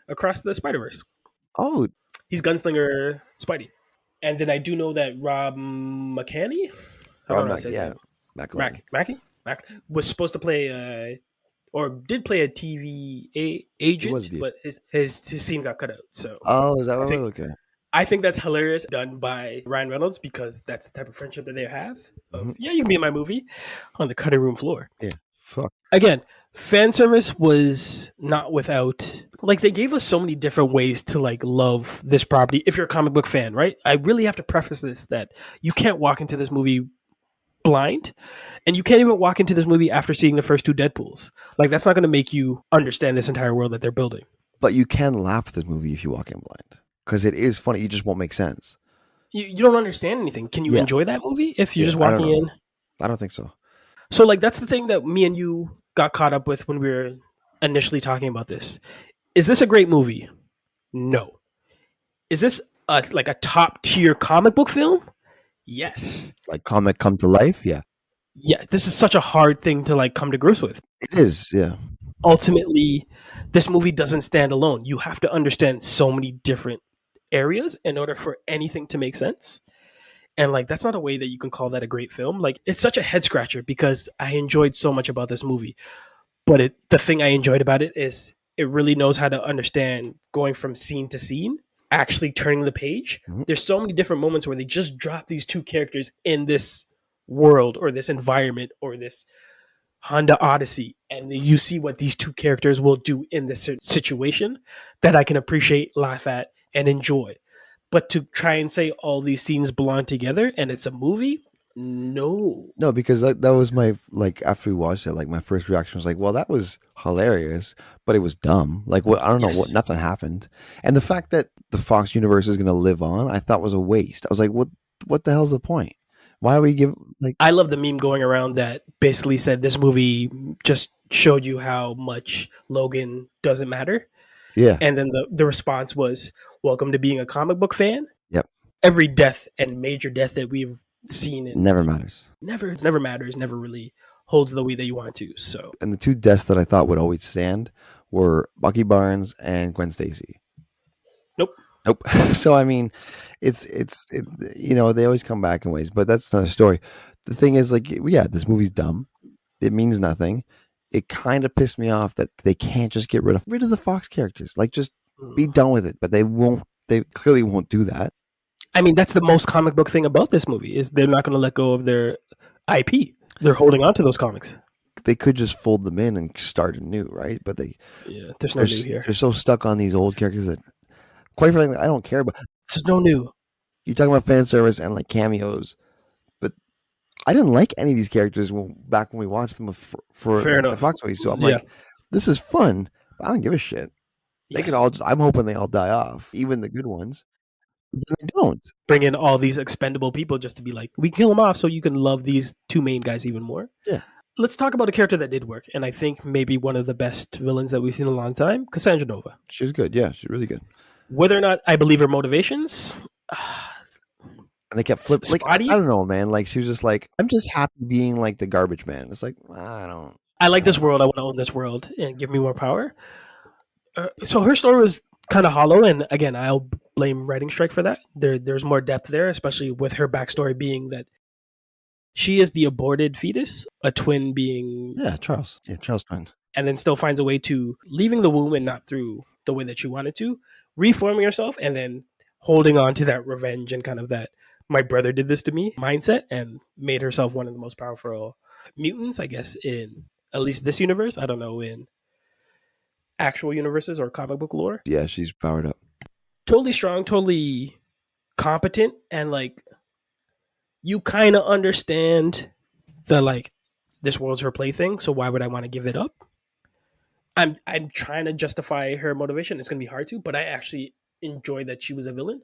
S5: Across the Spider-Verse.
S4: Oh.
S5: He's Gunslinger Spidey. And then I do know that Rob McCanney? Mackie was supposed to play or did play a TV agent, but his scene got cut out. So
S4: is that what? Okay.
S5: I think that's hilarious done by Ryan Reynolds because that's the type of friendship that they have. Yeah, you can be in my movie on the cutting room floor.
S4: Yeah, fuck.
S5: Again, fan service was not without, like, they gave us so many different ways to like love this property. If you're a comic book fan, right? I really have to preface this that you can't walk into this movie blind, and you can't even walk into this movie after seeing the first two Deadpools. Like, that's not going to make you understand this entire world that they're building.
S4: But you can laugh at this movie if you walk in blind because it is funny. You just won't make sense.
S5: You don't understand anything. Can you enjoy that movie if you're just walking in?
S4: I don't think so.
S5: So, like, that's the thing that me and you got caught up with when we were initially talking about this. Is this a great movie? No. Is this like a top tier comic book film? Yes.
S4: Like comic come to life? Yeah.
S5: Yeah, this is such a hard thing to like come to grips with.
S4: It is, yeah.
S5: Ultimately, this movie doesn't stand alone. You have to understand so many different areas in order for anything to make sense. And like, that's not a way that you can call that a great film. Like, it's such a head scratcher because I enjoyed so much about this movie. But the thing I enjoyed about it is it really knows how to understand going from scene to scene, actually turning the page. Mm-hmm. There's so many different moments where they just drop these two characters in this world or this environment or this Honda Odyssey, and you see what these two characters will do in this situation that I can appreciate, laugh at, and enjoy. But to try and say all these scenes belong together and it's a movie, no,
S4: because that was my, like, after we watched it, like my first reaction was like, well, that was hilarious, but it was dumb. Like, what? I don't know what. Nothing happened, and the fact that the Fox universe is going to live on, I thought was a waste. I was like, what the hell's the point? Why are we give like?
S5: I love the meme going around that basically said this movie just showed you how much Logan doesn't matter.
S4: Yeah,
S5: and then the response was, "Welcome to being a comic book fan."
S4: Yep.
S5: Every death and major death that we've seen
S4: never matters.
S5: Never matters. Never really holds the way that you want to. So,
S4: and the two deaths that I thought would always stand were Bucky Barnes and Gwen Stacy.
S5: Nope.
S4: So I mean, it's you know, they always come back in ways, but that's not a story. The thing is, like, yeah, this movie's dumb. It means nothing. It kind of pissed me off that they can't just get rid of the Fox characters. Like, just be done with it. But they won't. They clearly won't do that.
S5: I mean, that's the most comic book thing about this movie is they're not going to let go of their IP. They're holding on to those comics.
S4: They could just fold them in and start anew, right? But
S5: there's no new here.
S4: They're so stuck on these old characters that, quite frankly, I don't care about.
S5: There's no new.
S4: You talk about fan service and like cameos, but I didn't like any of these characters back when we watched them for the Fox movies. So I'm like, this is fun, but I don't give a shit. They can all. I'm hoping they all die off, even the good ones. But they don't
S5: bring in all these expendable people just to be like, we kill them off so you can love these two main guys even more.
S4: Yeah.
S5: Let's talk about a character that did work, and I think maybe one of the best villains that we've seen in a long time, Cassandra Nova.
S4: She was good. Yeah, she's really good.
S5: Whether or not I believe her motivations,
S4: and they kept flipping. Like, I don't know, man. Like, she was just like, I'm just happy being like the garbage man. It's like, I
S5: like this world. I want to own this world and give me more power. So her story was kind of hollow, and again, I'll blame writing strike for that. There's more depth there, especially with her backstory being that she is the aborted fetus, a twin being
S4: Charles twin,
S5: and then still finds a way to leaving the womb and not through the way that she wanted to, reforming herself, and then holding on to that revenge and kind of that my brother did this to me mindset, and made herself one of the most powerful mutants, I guess, in at least this universe. I don't know in actual universes or comic book lore.
S4: Yeah, she's powered up.
S5: Totally strong, totally competent, and like you kind of understand the like this world's her plaything, so why would I want to give it up? I'm trying to justify her motivation. It's going to be hard to, but I actually enjoy that she was a villain.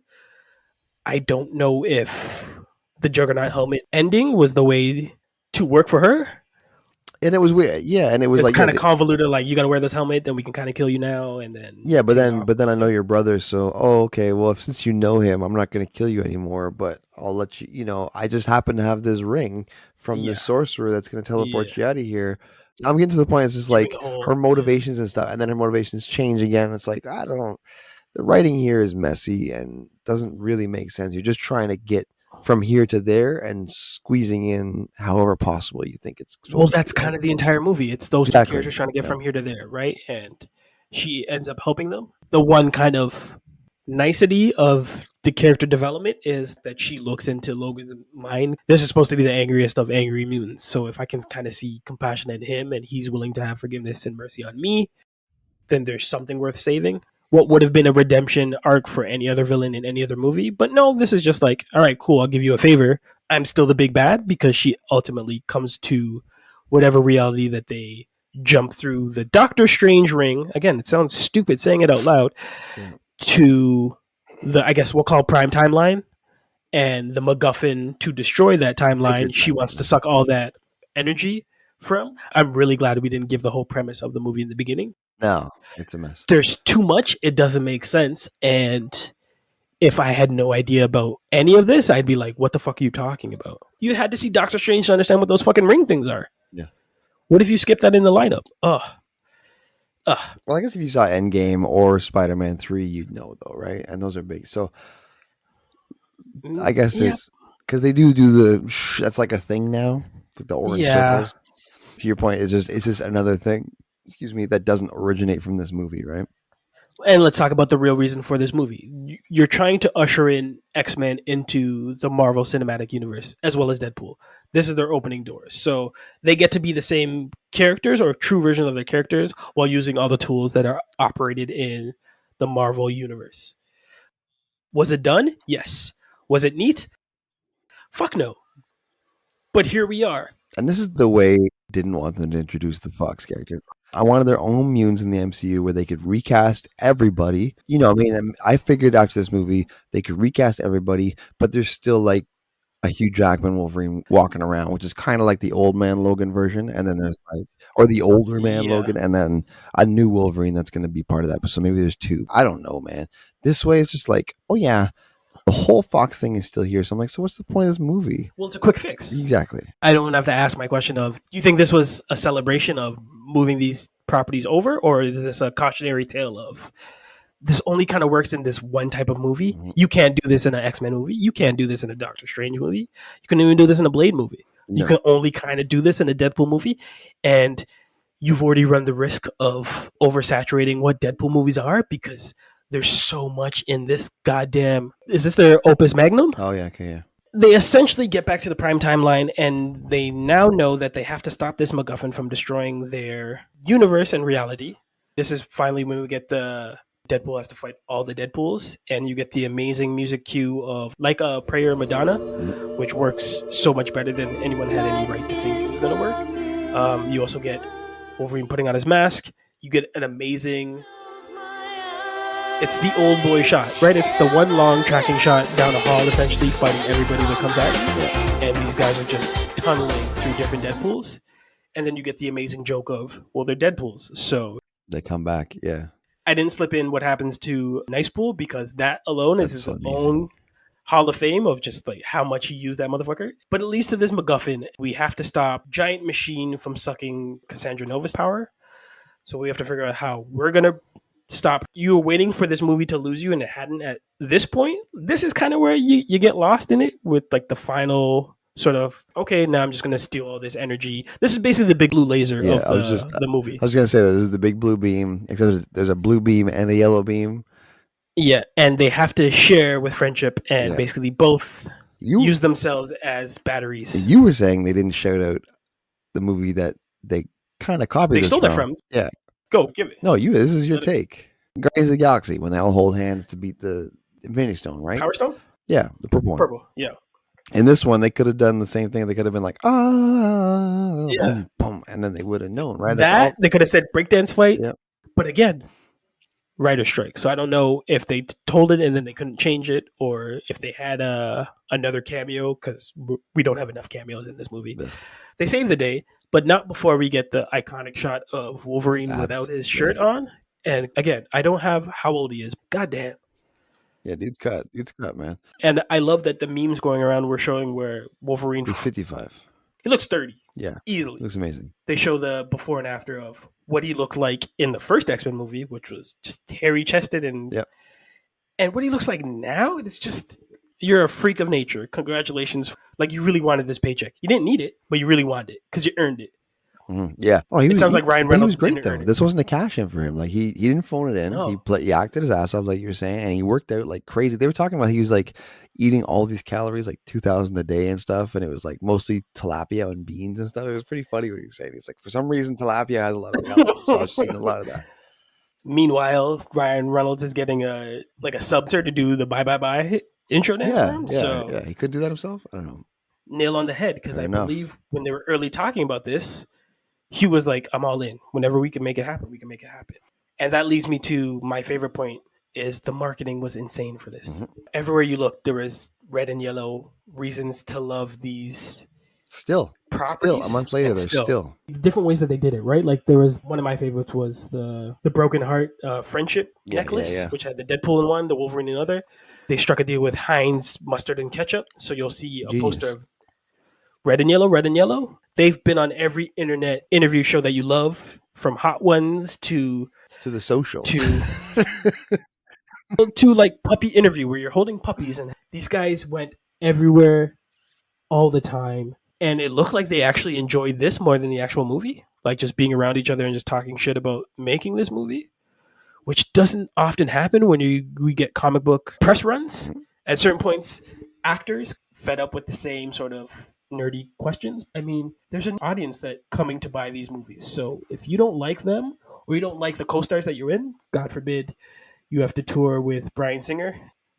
S5: I don't know if the Juggernaut helmet ending was the way to work for her.
S4: And it was weird, yeah. And it was
S5: it's
S4: like
S5: kind of convoluted. Like, you got to wear this helmet, then we can kind of kill you now, and then
S4: but then I know your brother, so okay. Well, since you know him, I'm not going to kill you anymore, but I'll let you. You know, I just happen to have this ring from the sorcerer that's going to teleport you out of here. I'm getting to the point. It's just like her motivations and stuff, and then her motivations change again. It's like I don't. The writing here is messy and doesn't really make sense. You're just trying to get from here to there and squeezing in however possible you think it's
S5: well, that's kind of the entire movie. It's those two characters trying to get from here to there, right? And she ends up helping them. The one kind of nicety of the character development is that she looks into Logan's mind. This is supposed to be the angriest of angry mutants. So if I can kind of see compassion in him and he's willing to have forgiveness and mercy on me, then there's something worth saving. What would have been a redemption arc for any other villain in any other movie. But no, this is just like, all right, cool, I'll give you a favor. I'm still the big bad, because she ultimately comes to whatever reality that they jump through the Doctor Strange ring. Again, it sounds stupid saying it out loud. To the, I guess we'll call prime timeline, and the MacGuffin to destroy that timeline. She wants to suck all that energy from. I'm really glad we didn't give the whole premise of the movie in the beginning.
S4: No, it's a mess.
S5: There's too much. It doesn't make sense. And if I had no idea about any of this, I'd be like, what the fuck are you talking about? You had to see Doctor Strange to understand what those fucking ring things are.
S4: Yeah.
S5: What if you skip that in the lineup?
S4: Well, I guess if you saw Endgame or Spider-Man 3, you'd know, though, right? And those are big. So I guess there's, because they do the, that's like a thing now, like the orange circles. To your point, it's just another thing, that doesn't originate from this movie, right?
S5: And let's talk about the real reason for this movie. You're trying to usher in X-Men into the Marvel Cinematic Universe, as well as Deadpool. This is their opening doors. So they get to be the same characters, or true version of their characters, while using all the tools that are operated in the Marvel Universe. Was it done? Yes. Was it neat? Fuck no. But here we are.
S4: And this is the way I didn't want them to introduce the Fox characters. I wanted their own mutants in the MCU where they could recast everybody. I figured after this movie, they could recast everybody, but there's still like a Hugh Jackman Wolverine walking around, which is kind of like the old man Logan version. And then there's or the older man Logan, and then a new Wolverine that's going to be part of that. But so maybe there's two. I don't know, man. This way it's just like, oh yeah, the whole Fox thing is still here. So I'm like, so what's the point of this movie?
S5: Well, it's a quick fix.
S4: Exactly.
S5: I don't have to ask my question of, do you think this was a celebration of moving these properties over, or is this a cautionary tale of, this only kind of works in this one type of movie? Mm-hmm. You can't do this in an X-Men movie. You can't do this in a Doctor Strange movie. You couldn't even do this in a Blade movie. No. You can only kind of do this in a Deadpool movie. And you've already run the risk of oversaturating what Deadpool movies are, because there's so much in this goddamn... Is this their opus magnum?
S4: Oh, yeah. Okay, yeah.
S5: They essentially get back to the prime timeline, and they now know that they have to stop this MacGuffin from destroying their universe and reality. This is finally when we get the... Deadpool has to fight all the Deadpools, and you get the amazing music cue of Like a Prayer Madonna, which works so much better than anyone had any right to think it was going to work. You also get Wolverine putting on his mask. You get an amazing... It's the old boy shot, right? It's the one long tracking shot down a hall, essentially fighting everybody that comes at you. And these guys are just tunneling through different Deadpools. And then you get the amazing joke of, well, they're Deadpools, so...
S4: They come back, yeah.
S5: I didn't slip in what happens to Nicepool, because that alone is his own Hall of Fame of just like how much he used that motherfucker. But at least to this MacGuffin, we have to stop Giant Machine from sucking Cassandra Nova's power. So we have to figure out how we're going to stop. You were waiting for this movie to lose you, and it hadn't at this point. This is kind of where you get lost in it with like the final sort of, okay, now I'm just going to steal all this energy. This is basically the big blue laser of the movie.
S4: I was going to say that this is the big blue beam, except there's a blue beam and a yellow beam.
S5: Yeah, and they have to share with friendship, and basically both use themselves as batteries.
S4: You were saying they didn't shout out the movie that they kind of copied.
S5: They stole that from.
S4: Yeah.
S5: Go, give it.
S4: No, this is your take. Guardians of the Galaxy, when they all hold hands to beat the Infinity Stone, right?
S5: Power Stone?
S4: Yeah, the purple one.
S5: Purple, yeah.
S4: In this one, they could have done the same thing. They could have been like, boom, boom, and then they would have known, right?
S5: They could have said breakdance fight.
S4: Yep.
S5: But again, writer strike. So I don't know if they told it and then they couldn't change it, or if they had another cameo, because we don't have enough cameos in this movie. Yeah. They saved the day, but not before we get the iconic shot of Wolverine without his shirt on. And again, I don't have how old he is. Goddamn.
S4: Yeah, dude's cut. Dude's cut, man.
S5: And I love that the memes going around were showing where Wolverine...
S4: He's 55.
S5: He looks 30.
S4: Yeah.
S5: Easily.
S4: Looks amazing.
S5: They show the before and after of what he looked like in the first X-Men movie, which was just hairy-chested and...
S4: Yep.
S5: And what he looks like now, it's just... You're a freak of nature. Congratulations. Like, you really wanted this paycheck. You didn't need it, but you really wanted it because you earned it.
S4: Yeah. Oh,
S5: It sounds like Ryan Reynolds
S4: He was great
S5: didn't
S4: though.
S5: earn it.
S4: This wasn't a cash in for him. Like he didn't phone it in.
S5: No.
S4: He acted his ass off, like you were saying, and he worked out like crazy. They were talking about he was like eating all these calories, like 2,000 a day and stuff, and it was like mostly tilapia and beans and stuff. It was pretty funny what he was saying. It's like for some reason tilapia has a lot of calories, so I've seen a lot of that.
S5: Meanwhile, Ryan Reynolds is getting a subser to do the bye intro dance for him.
S4: Yeah, he could do that himself. I don't know.
S5: Nail on the head, because I
S4: enough.
S5: believe when they were early talking about this, he was like, I'm all in. Whenever we can make it happen, we can make it happen. And that leads me to my favorite point is the marketing was insane for this. Everywhere you look, there was red and yellow reasons to love these properties.
S4: A month later, there's still
S5: different ways that they did it, right? Like there was one of my favorites was the broken heart friendship necklace, which had the Deadpool in one, the Wolverine in another. They struck a deal with Heinz mustard and ketchup, so you'll see a poster of red and yellow. They've been on every internet interview show that you love, from Hot Ones to
S4: The Social
S5: to like puppy interview where you're holding puppies, and these guys went everywhere all the time. And it looked like they actually enjoyed this more than the actual movie, like just being around each other and just talking shit about making this movie, which doesn't often happen when we get comic book press runs. At certain points, actors fed up with the same sort of nerdy questions. I mean, there's an audience that coming to buy these movies. So if you don't like them or you don't like the co-stars that you're in, God forbid you have to tour with Bryan Singer,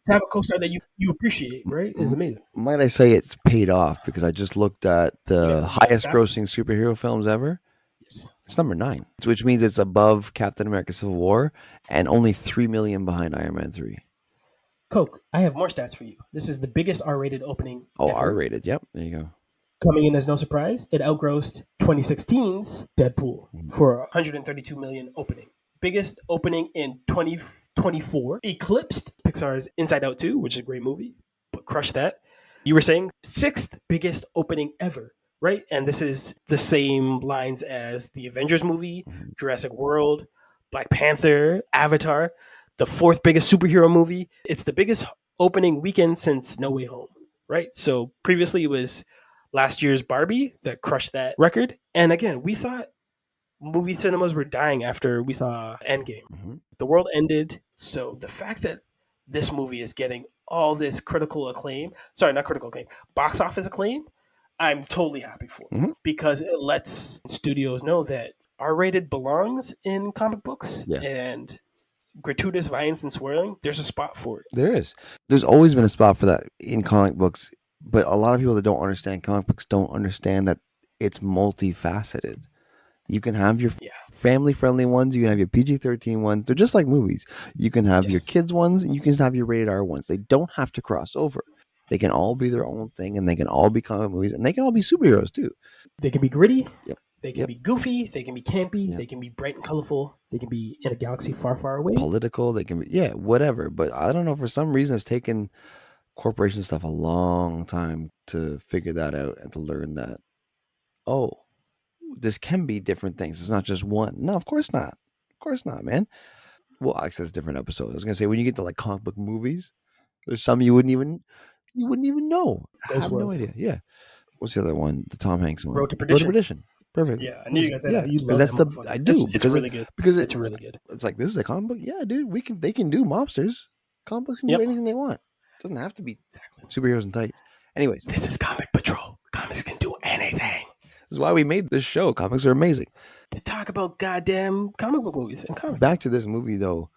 S5: to have a co-star that you appreciate, right, is amazing.
S4: Might I say it's paid off, because I just looked at the highest grossing superhero films ever.
S5: Yes.
S4: It's number 9, which means it's above Captain America Civil War and only 3 million behind Iron Man 3.
S5: Coke, I have more stats for you. This is the biggest R-rated opening ever.
S4: R-rated. Yep. There you go.
S5: Coming in as no surprise, it outgrossed 2016's Deadpool for 132 million opening. Biggest opening in 2024. Eclipsed Pixar's Inside Out 2, which is a great movie, but crushed that. You were saying 6th biggest opening ever, right? And this is the same lines as the Avengers movie, Jurassic World, Black Panther, Avatar, the 4th biggest superhero movie. It's the biggest opening weekend since No Way Home, right? So previously it was last year's Barbie that crushed that record. And again, we thought movie cinemas were dying after we saw Endgame. The world ended. So the fact that this movie is getting all this box office acclaim, I'm totally happy for it, because it lets studios know that R-rated belongs in comic books, and gratuitous violence and swearing, there's a spot for it.
S4: There is. There's always been a spot for that in comic books, but a lot of people that don't understand comic books don't understand that it's multifaceted. You can have your family-friendly ones. You can have your PG-13 ones. They're just like movies. You can have your kids ones. And you can have your rated R ones. They don't have to cross over. They can all be their own thing, and they can all be comic movies, and they can all be superheroes too.
S5: They can be gritty. They can be goofy. They can be campy. They can be bright and colorful. They can be in a galaxy far, far away.
S4: Political. They can be, whatever. But I don't know. For some reason, it's taken corporation stuff a long time to figure that out and to learn that, this can be different things. It's not just one. No, of course not. Of course not, man. Well, actually, that's a different episode. I was gonna say, when you get to like comic book movies, there's some you wouldn't even know. I have no idea. Yeah. What's the other one? The Tom Hanks one.
S5: Road to Perdition.
S4: Perfect.
S5: Yeah, I knew you guys said that. You love
S4: that's
S5: that
S4: I do
S5: it's
S4: because
S5: really good.
S4: Because
S5: it's really good.
S4: It's like, this is a comic book. Yeah, dude. They can do mobsters. Comic books can do anything they want. It doesn't have to be superheroes and tights. Anyways,
S5: this is Comic Patrol. Comics can do anything.
S4: This is why we made this show. Comics are amazing.
S5: To talk about goddamn comic book movies and comics.
S4: Back to this movie though,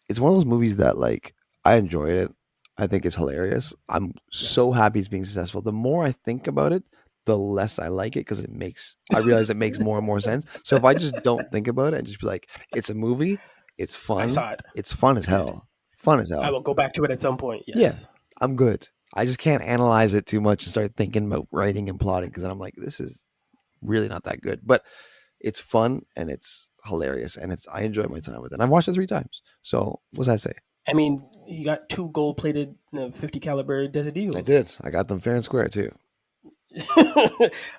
S4: it's one of those movies that like I enjoyed it. I think it's hilarious. I'm so happy it's being successful. The more I think about it, the less I like it, because I realize it makes more and more sense. So if I just don't think about it and just be like, it's a movie, it's fun.
S5: I saw it.
S4: It's fun as hell. Fun as hell.
S5: I will go back to it at some point. Yes.
S4: Yeah, I'm good. I just can't analyze it too much and start thinking about writing and plotting, because then I'm like, this is really not that good. But it's fun and it's hilarious, and I enjoy my time with it. And I've watched it 3 times. So what's that say?
S5: I mean, you got 2 gold-plated 50 caliber Desert Eagles.
S4: I did. I got them fair and square too.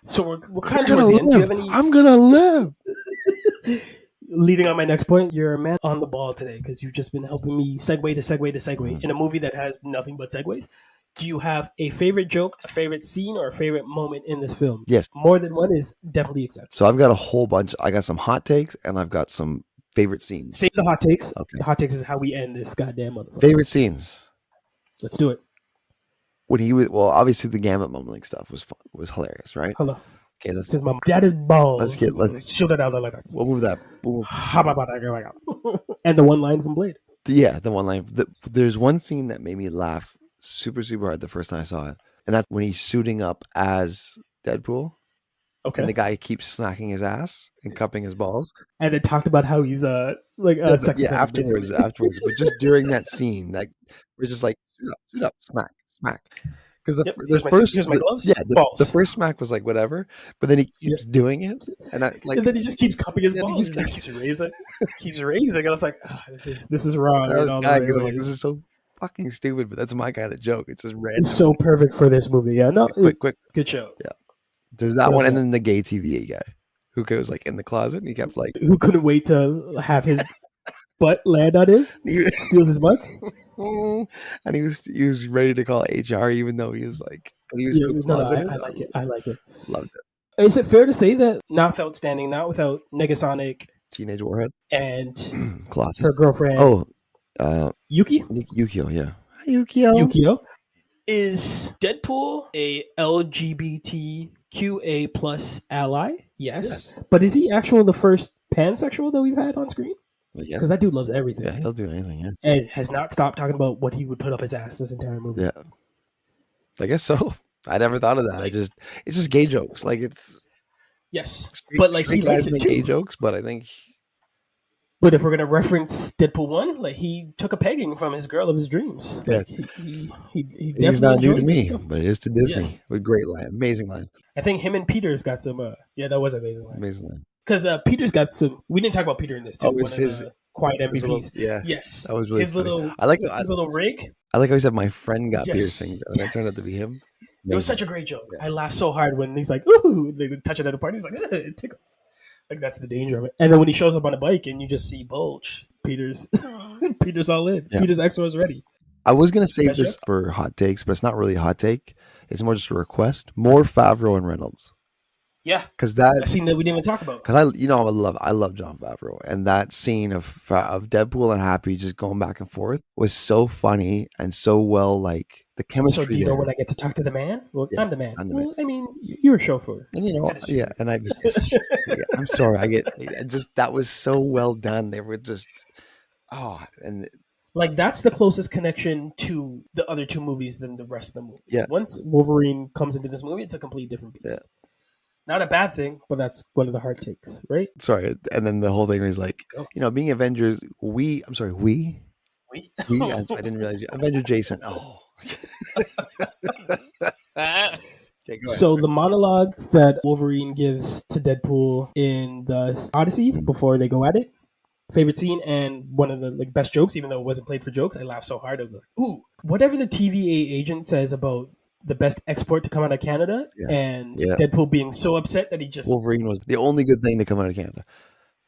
S5: So we're kind of towards the end. Do you have any?
S4: I'm gonna live.
S5: Leading on my next point, you're a man on the ball today, because you've just been helping me segue to segue to segue in a movie that has nothing but segues. Do you have a favorite joke, a favorite scene, or a favorite moment in this film?
S4: Yes.
S5: More than one is definitely acceptable.
S4: So I've got a whole bunch. I got some hot takes and I've got some favorite scenes.
S5: Save the hot takes.
S4: Okay.
S5: The hot takes is how we end this goddamn motherfucker.
S4: Favorite scenes.
S5: Let's do it.
S4: When he was, well, obviously the Gambit mumbling stuff was fun, was hilarious, right?
S5: Hello.
S4: Okay, let's
S5: Since my dad is balls.
S4: let's
S5: shoot it out like that.
S4: we'll move that.
S5: And the one line from Blade.
S4: Yeah, the one line. There's one scene that made me laugh super hard the first time I saw it, and that's when he's suiting up as Deadpool.
S5: Okay.
S4: And the guy keeps smacking his ass and cupping his balls.
S5: And it talked about how he's sex offender,
S4: afterwards. But just during that scene, like we're just like suit up, smack. Because
S5: here's my gloves.
S4: The first smack was like whatever, but then he keeps doing it, and
S5: and then he just keeps cupping his balls. He keeps raising, and I was like, this is wrong.
S4: Like, this is so fucking stupid, but that's my kind of joke. It's just random.
S5: It's so perfect for this movie. Yeah, no,
S4: quick,
S5: good show.
S4: Yeah, there's that one, and then the gay TVA guy who goes like in the closet and he kept like
S5: who couldn't wait to have his butt land on him, steals his butt.
S4: And he was ready to call HR, even though he was like,
S5: I like it.
S4: Loved it.
S5: Is it fair to say that not without Negasonic,
S4: Teenage Warhead,
S5: and
S4: Colossus,
S5: her girlfriend,
S4: Yukio, yeah,
S5: Yukio, is Deadpool a LGBTQA plus ally? Yes, but is he actually the first pansexual that we've had on screen? Because that dude loves everything.
S4: Yeah, he'll do anything. Yeah,
S5: and has not stopped talking about what he would put up his ass this entire movie.
S4: Yeah, I guess so. I never thought of that. It's just gay jokes. Like it's
S5: but like he likes it too.
S4: Gay jokes, but I think.
S5: But if we're gonna reference Deadpool 1, like he took a pegging from his girl of his dreams.
S4: Yeah.
S5: Like he
S4: He's not new to me,
S5: himself.
S4: but it is to Disney.
S5: Yes.
S4: With great line, amazing line.
S5: I think him and Peter's got some. That was an amazing line.
S4: Amazing line.
S5: Because Peter's got some. We didn't talk about Peter in this too.
S4: Oh, it's his
S5: quiet MVPs.
S4: Yes, that was really
S5: his
S4: funny.
S5: little.
S4: I like
S5: his little rig.
S4: I like how he said my friend got piercings, and that turned out to be him.
S5: It was such a great joke. Yeah. I laughed so hard when he's like, "Ooh!" They touch it at a party. He's like, "It tickles." Like that's the danger of it. And then when he shows up on a bike and you just see bulge, Peter's all in. Yeah. Peter's XO is ready.
S4: I was gonna save this for hot takes, but it's not really a hot take. It's more just a request. More Favreau and Reynolds.
S5: Yeah,
S4: because that
S5: scene that we didn't even talk about.
S4: Because I love Jon Favreau, and that scene of Deadpool and Happy just going back and forth was so funny and so well, like the chemistry.
S5: So do you know when I get to talk to the man? Well, yeah, I'm the man. I mean, you're a chauffeur,
S4: and and I'm sorry, I get just that was so well done. They were just and.
S5: Like that's the closest connection to the other two movies than the rest of the movie.
S4: Yeah.
S5: Once Wolverine comes into this movie, it's a complete different beast. Yeah. Not a bad thing, but that's one of the hard takes, right?
S4: Sorry, and then the whole thing is like, being Avengers. We. I didn't realize you. Avenger Jason. Oh.
S5: So the monologue that Wolverine gives to Deadpool in the Odyssey before they go at it. Favorite scene and one of the best jokes, even though it wasn't played for jokes. I laughed so hard. I was like, ooh, whatever the TVA agent says about the best export to come out of Canada and Deadpool being so upset that he just...
S4: Wolverine was the only good thing to come out of Canada.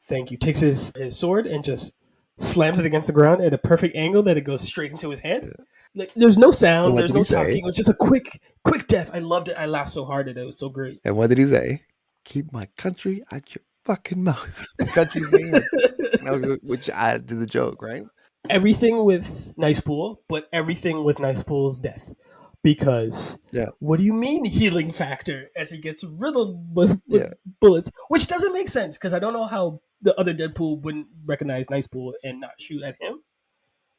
S5: Thank you. Takes his sword and just slams it against the ground at a perfect angle that it goes straight into his head. Yeah. Like there's no sound, there's no talking. It was just a quick death. I loved it. I laughed so hard at it. It was so great.
S4: And what did he say? Keep my country out your fucking mouth. Country's name. Which added to the joke, right?
S5: Everything with Nicepool, but everything with Nicepool's death. Because what do you mean healing factor as he gets riddled with bullets? Which doesn't make sense because I don't know how the other Deadpool wouldn't recognize Nicepool and not shoot at him.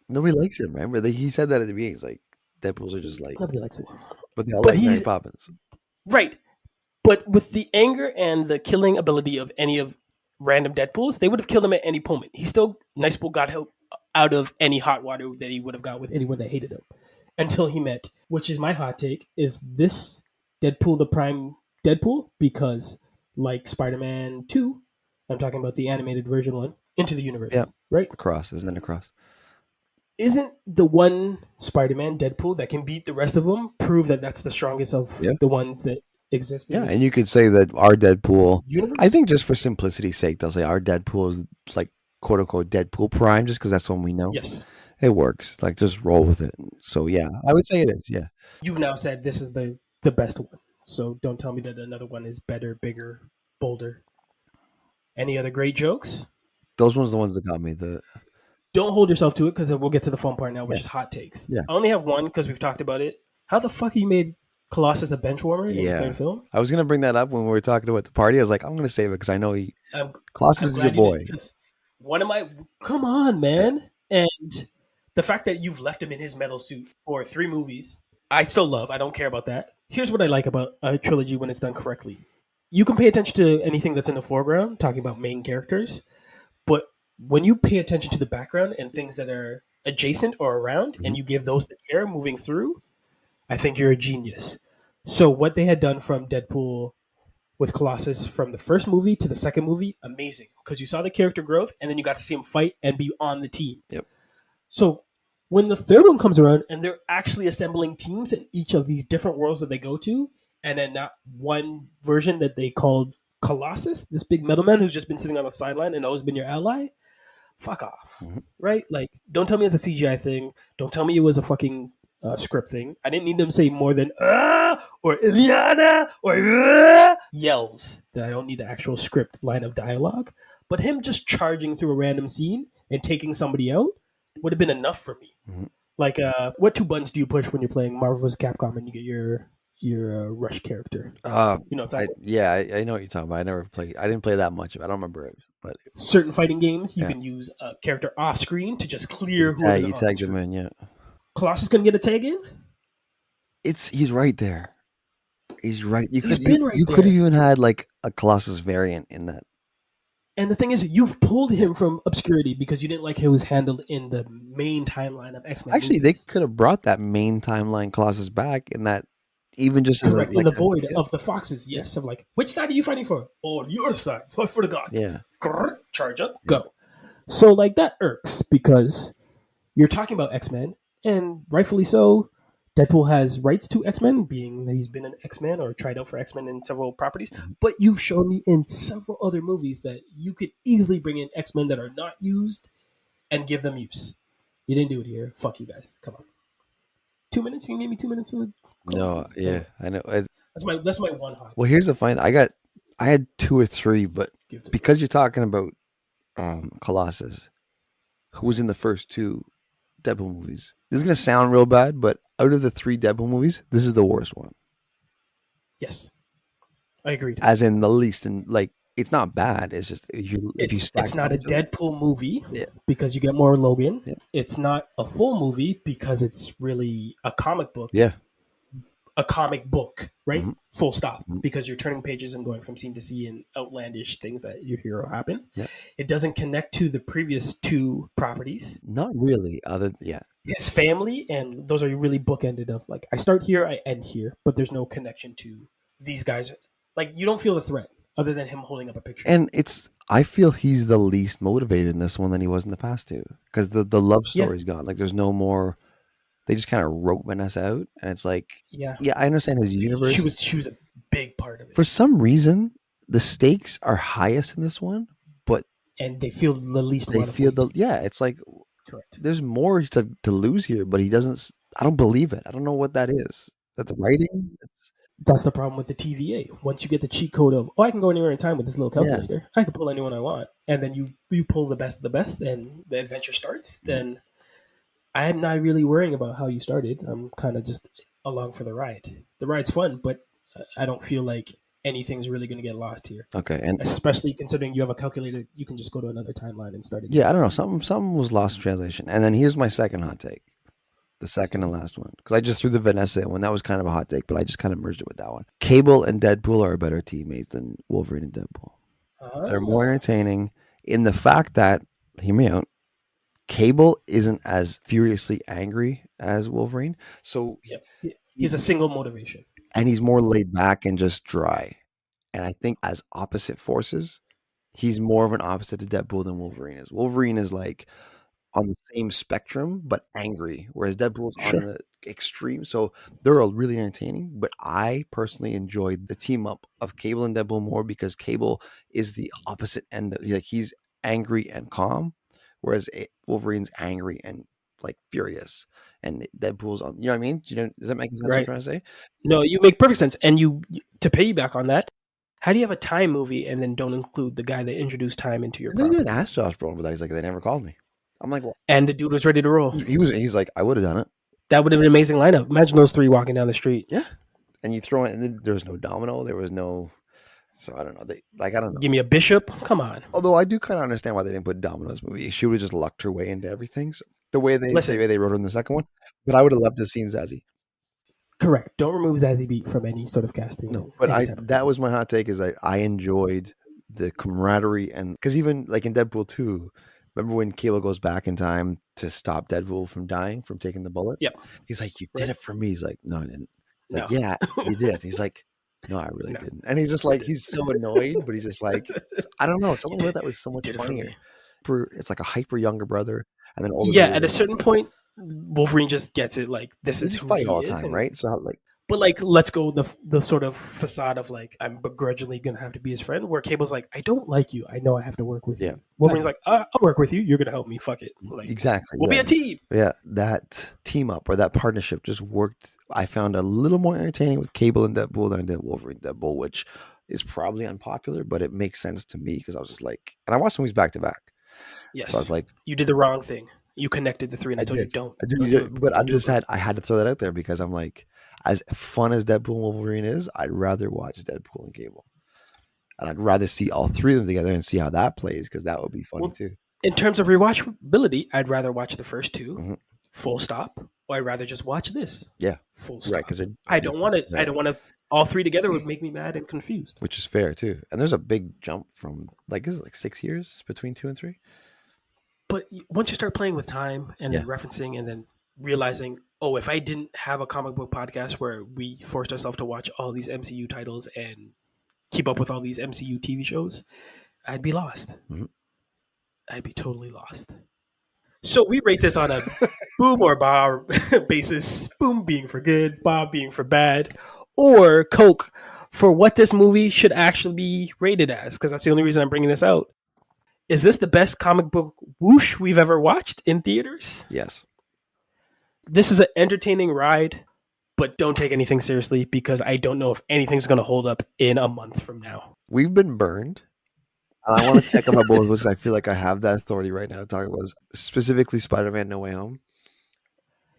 S4: Nobody likes him, right? But he said that at the beginning. It's like Deadpools are just like
S5: nobody likes it,
S4: but they all like Mary Poppins,
S5: right? But with the anger and the killing ability of any of random Deadpools, they would have killed him at any moment. Nicepool got help out of any hot water that he would have got with anyone that hated him. Until he met, which is my hot take, is this Deadpool the prime Deadpool? Because like Spider-Man 2, I'm talking about the animated version one, Into the Universe, right?
S4: Isn't it Across?
S5: Isn't the one Spider-Man Deadpool that can beat the rest of them prove that that's the strongest of the ones that exist?
S4: Yeah, and you could say that our Deadpool, universe? I think just for simplicity's sake, they'll say our Deadpool is like quote-unquote Deadpool prime just because that's the one we know.
S5: Yes.
S4: it works. Like, just roll with it. So yeah, I would say it is. Yeah.
S5: You've now said this is the best one. So don't tell me that another one is better, bigger, bolder. Any other great jokes?
S4: Those ones are the ones that got me.
S5: Don't hold yourself to it because we'll get to the fun part now, which is hot takes.
S4: Yeah.
S5: I only have one because we've talked about it. How the fuck you made Colossus a bench warmer in the third film?
S4: I was gonna bring that up when we were talking about the party. I was like, I'm gonna save it because I know Colossus is your boy.
S5: One of my come on, man, and the fact that you've left him in his metal suit for 3 movies, I still love. I don't care about that. Here's what I like about a trilogy when it's done correctly. You can pay attention to anything that's in the foreground, talking about main characters, but when you pay attention to the background and things that are adjacent or around, and you give those the care moving through, I think you're a genius. So what they had done from Deadpool with Colossus from the first movie to the second movie, amazing. Because you saw the character growth and then you got to see him fight and be on the team.
S4: Yep.
S5: So when the third one comes around and they're actually assembling teams in each of these different worlds that they go to, and then that one version that they called Colossus, this big metal man who's just been sitting on the sideline and always been your ally, fuck off. Right? Like, don't tell me it's a CGI thing. Don't tell me it was a fucking script thing. I didn't need them to say more than or Iliana or yells that I don't need the actual script line of dialogue. But him just charging through a random scene and taking somebody out would have been enough for me. Like, what 2 buttons do you push when you're playing Marvel vs. Capcom and you get your Rush character? You know what I'm talking
S4: about? I know what you're talking about. I didn't play that much of it. I don't remember it. But
S5: certain fighting games, you can use a character off screen to just clear whoever's
S4: you tagged him in,
S5: Colossus couldn't get a tag in?
S4: He's right there. He's right. You
S5: He's
S4: could
S5: been right
S4: you
S5: there.
S4: could have even had like a Colossus variant in that.
S5: And the thing is, you've pulled him from obscurity because you didn't like how he was handled in the main timeline of X-Men.
S4: Actually,
S5: movies.
S4: they could have brought that main timeline Colossus back in that, even just
S5: correct in the void of the Foxes. Yes, of like, which side are you fighting for? Oh, your side. Fight for the God.
S4: Yeah.
S5: Charge up, go. So like that irks because you're talking about X-Men, and rightfully so. Deadpool has rights to X-Men, being that he's been an X-Men or tried out for X-Men in several properties. But you've shown me in several other movies that you could easily bring in X-Men that are not used and give them use. You didn't do it here. Fuck you guys. Come on. 2 minutes? You can give me 2 minutes of
S4: Colossus? No, yeah, I know.
S5: That's my one hot.
S4: Well, here's the fine. I had 2 or 3, but because you're talking about Colossus, who was in the first 2 Deadpool movies. This is gonna sound real bad, but out of the 3 Deadpool movies, this is the worst one.
S5: Yes, I agreed.
S4: As in the least, and like it's not bad. It's just
S5: it's not a Deadpool movie because you get more Logan. Yeah. It's not a full movie because it's really a comic book.
S4: Yeah.
S5: A comic book, right? Full stop. Because you're turning pages and going from scene to scene and outlandish things that your hero happen.
S4: Yeah.
S5: It doesn't connect to the previous 2 properties.
S4: Not really.
S5: His family, and those are really bookended of like, I start here, I end here, but there's no connection to these guys. Like, you don't feel the threat other than him holding up a picture.
S4: And I feel he's the least motivated in this one than he was in the past 2. Because the love story's gone. Like, there's no more. They just kind of wrote Vanessa out, and it's like, I understand his universe.
S5: She was a big part of it.
S4: For some reason, the stakes are highest in this one,
S5: and they feel the least.
S4: It's like, correct. There's more to lose here, but he doesn't. I don't believe it. I don't know what that is. That's writing.
S5: That's the problem with the TVA. Once you get the cheat code of, I can go anywhere in time with this little calculator. I can pull anyone I want, and then you pull the best of the best, and the adventure starts. Then I'm not really worrying about how you started. I'm kind of just along for the ride. The ride's fun, but I don't feel like anything's really going to get lost here.
S4: Okay, and
S5: especially considering you have a calculator, you can just go to another timeline and start it.
S4: Yeah, I don't know. Something was lost in translation. And then here's my second hot take, the second and last one, because I just threw the Vanessa one. That was kind of a hot take, but I just kind of merged it with that one. Cable and Deadpool are better teammates than Wolverine and Deadpool. They're more entertaining in the fact that, hear me out, Cable isn't as furiously angry as Wolverine. So
S5: he's a single motivation.
S4: And he's more laid back and just dry. And I think as opposite forces, he's more of an opposite to Deadpool than Wolverine is. Wolverine is like on the same spectrum, but angry, whereas Deadpool's on the extreme. So they're all really entertaining, but I personally enjoyed the team up of Cable and Deadpool more because Cable is the opposite end. Like, he's angry and calm, whereas Wolverine's angry and like furious, and Deadpool's on. You know what I mean? Does that make sense? What I'm trying to say?
S5: No, you make perfect sense. And to piggyback on that, how do you have a time movie and then don't include the guy that introduced time into your
S4: They
S5: property?
S4: didn't even ask Josh Brolin for that. He's like, they never called me. I'm like, well,
S5: and the dude was ready to roll.
S4: He's like, I would have done it.
S5: That would have been an amazing lineup. Imagine those three walking down the street.
S4: Yeah, and you throw it, and there was no Domino. There was no. So I don't know. I don't know.
S5: Give me a Bishop. Come on.
S4: Although I do kind of understand why they didn't put Domino's movie. She would have just lucked her way into everything. So the way they wrote it in the second one. But I would have loved to have seen Zazie.
S5: Correct. Don't remove Zazie Beetz from any sort of casting.
S4: No, but that was my hot take. Is I enjoyed the camaraderie, and because even like in Deadpool 2, remember when Cable goes back in time to stop Deadpool from dying, from taking the bullet?
S5: Yep.
S4: He's like, "You did it for me." He's like, "No, I didn't." He's like, "Yeah, you did." He's like, "No, I really didn't." And he's just like, he's so annoyed, but he's just like, I don't know. Something about that was so much funnier. It's like a hyper younger brother, and then older.
S5: Yeah, at a certain point, Wolverine just gets it. Like this is
S4: who fight all the time, right? So like.
S5: But like, let's go the sort of facade of like, I'm begrudgingly gonna have to be his friend. Where Cable's like, I don't like you. I know I have to work with you. Wolverine's like, I'll work with you. You're gonna help me. Fuck it. Like,
S4: exactly.
S5: We'll be a team.
S4: Yeah, that team up or that partnership just worked. I found a little more entertaining with Cable and Deadpool than I did Wolverine Deadpool, which is probably unpopular, but it makes sense to me because I was just like, and I watched movies back to back.
S5: Yes.
S4: So I was like,
S5: you did the wrong thing. You connected the three, and I told you don't.
S4: But I had to throw that out there because I'm like, as fun as Deadpool and Wolverine is, I'd rather watch Deadpool and Cable. And I'd rather see all three of them together and see how that plays, because that would be funny too.
S5: In terms of rewatchability, I'd rather watch the first two, full stop, or I'd rather just watch this.
S4: Yeah.
S5: Full stop.
S4: Right, because
S5: I don't want to. I don't want to. All three together would make me mad and confused.
S4: Which is fair too. And there's a big jump from is it like 6 years between 2 and 3?
S5: But once you start playing with time and then referencing and then realizing, oh, if I didn't have a comic book podcast where we forced ourselves to watch all these MCU titles and keep up with all these MCU TV shows, I'd be lost. Mm-hmm. I'd be totally lost. So we rate this on a boom or bar basis. Boom being for good, Bob being for bad, or Coke for what this movie should actually be rated as, because that's the only reason I'm bringing this out. Is this the best comic book whoosh we've ever watched in theaters?
S4: Yes.
S5: This is an entertaining ride, but don't take anything seriously because I don't know if anything's going to hold up in a month from now.
S4: We've been burned. And I want to check on my both because I feel like I have that authority right now to talk about specifically Spider-Man No Way Home.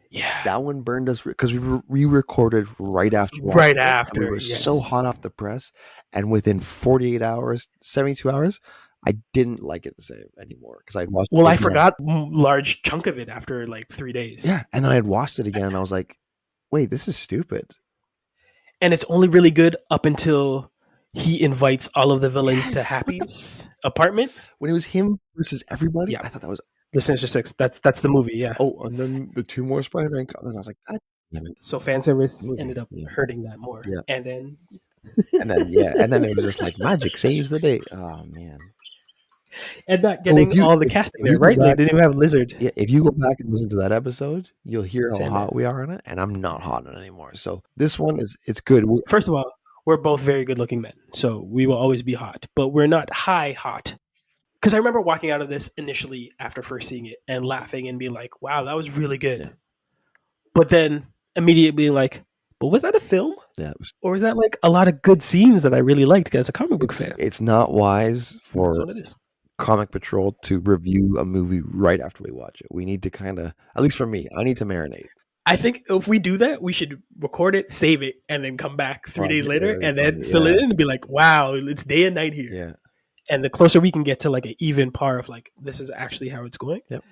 S5: Yeah.
S4: That one burned us because we recorded right after.
S5: Right after.
S4: We were so hot off the press. And within 48 hours, 72 hours, I didn't like it the same anymore because I'd watched.
S5: Well, I forgot a large chunk of it after like 3 days.
S4: Yeah, and then I'd watched it again, and I was like, "Wait, this is stupid."
S5: And it's only really good up until he invites all of the villains to Happy's apartment.
S4: When it was him versus everybody, I thought that was
S5: the Sinister Six. That's the movie. Yeah.
S4: Oh, and then the 2 more Spider-Man. And I was like, God damn it.
S5: So fan service ended up hurting that more.
S4: Yeah.
S5: And then
S4: it was just like magic saves the day. Oh man.
S5: And not getting all the casting there, right? They didn't even have Lizard.
S4: Yeah, if you go back and listen to that episode, you'll hear how hot we are on it, and I'm not hot on it anymore. So this one it's good.
S5: First of all, we're both very good-looking men, so we will always be hot, but we're not hot. Because I remember walking out of this initially after first seeing it and laughing and being like, "Wow, that was really good," but then immediately being like, "But was that a film?
S4: Yeah,
S5: or was that like a lot of good scenes that I really liked as a comic book fan?"
S4: It's not wise for
S5: That's what it is.
S4: Comic Patrol to review a movie right after we watch it. We need to kind of, at least for me, I need to marinate.
S5: I think if we do that, we should record it, save it, and then come back 3 days later and then fill it in and be like, wow, it's day and night here.
S4: Yeah.
S5: And the closer we can get to like an even par of like, this is actually how it's going.
S4: Yep.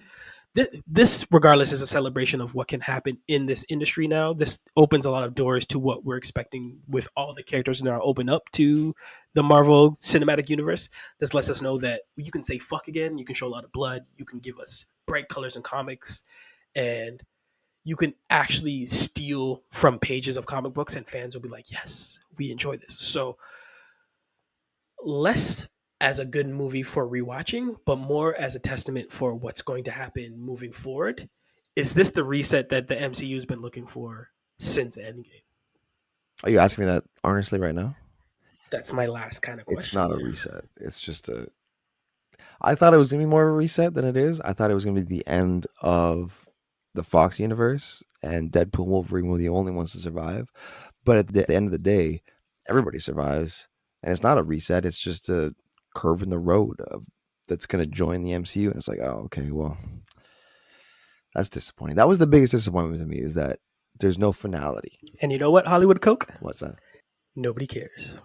S5: This, regardless, is a celebration of what can happen in this industry now. This opens a lot of doors to what we're expecting with all the characters now open up to the Marvel Cinematic Universe. This lets us know that you can say fuck again. You can show a lot of blood. You can give us bright colors in comics. And you can actually steal from pages of comic books and fans will be like, yes, we enjoy this. So less as a good movie for rewatching, but more as a testament for what's going to happen moving forward. Is this the reset that the MCU has been looking for since Endgame?
S4: Are you asking me that honestly right now?
S5: That's my last kind of question.
S4: It's not a reset. It's just I thought it was going to be more of a reset than it is. I thought it was going to be the end of the Fox universe, and Deadpool and Wolverine were the only ones to survive. But at the end of the day, everybody survives, and it's not a reset. It's just a curve in the road that's going to join the MCU. And it's like, oh, okay, well, that's disappointing. That was the biggest disappointment to me, is that there's no finality.
S5: And you know what, Hollywood Coke?
S4: What's that?
S5: Nobody cares.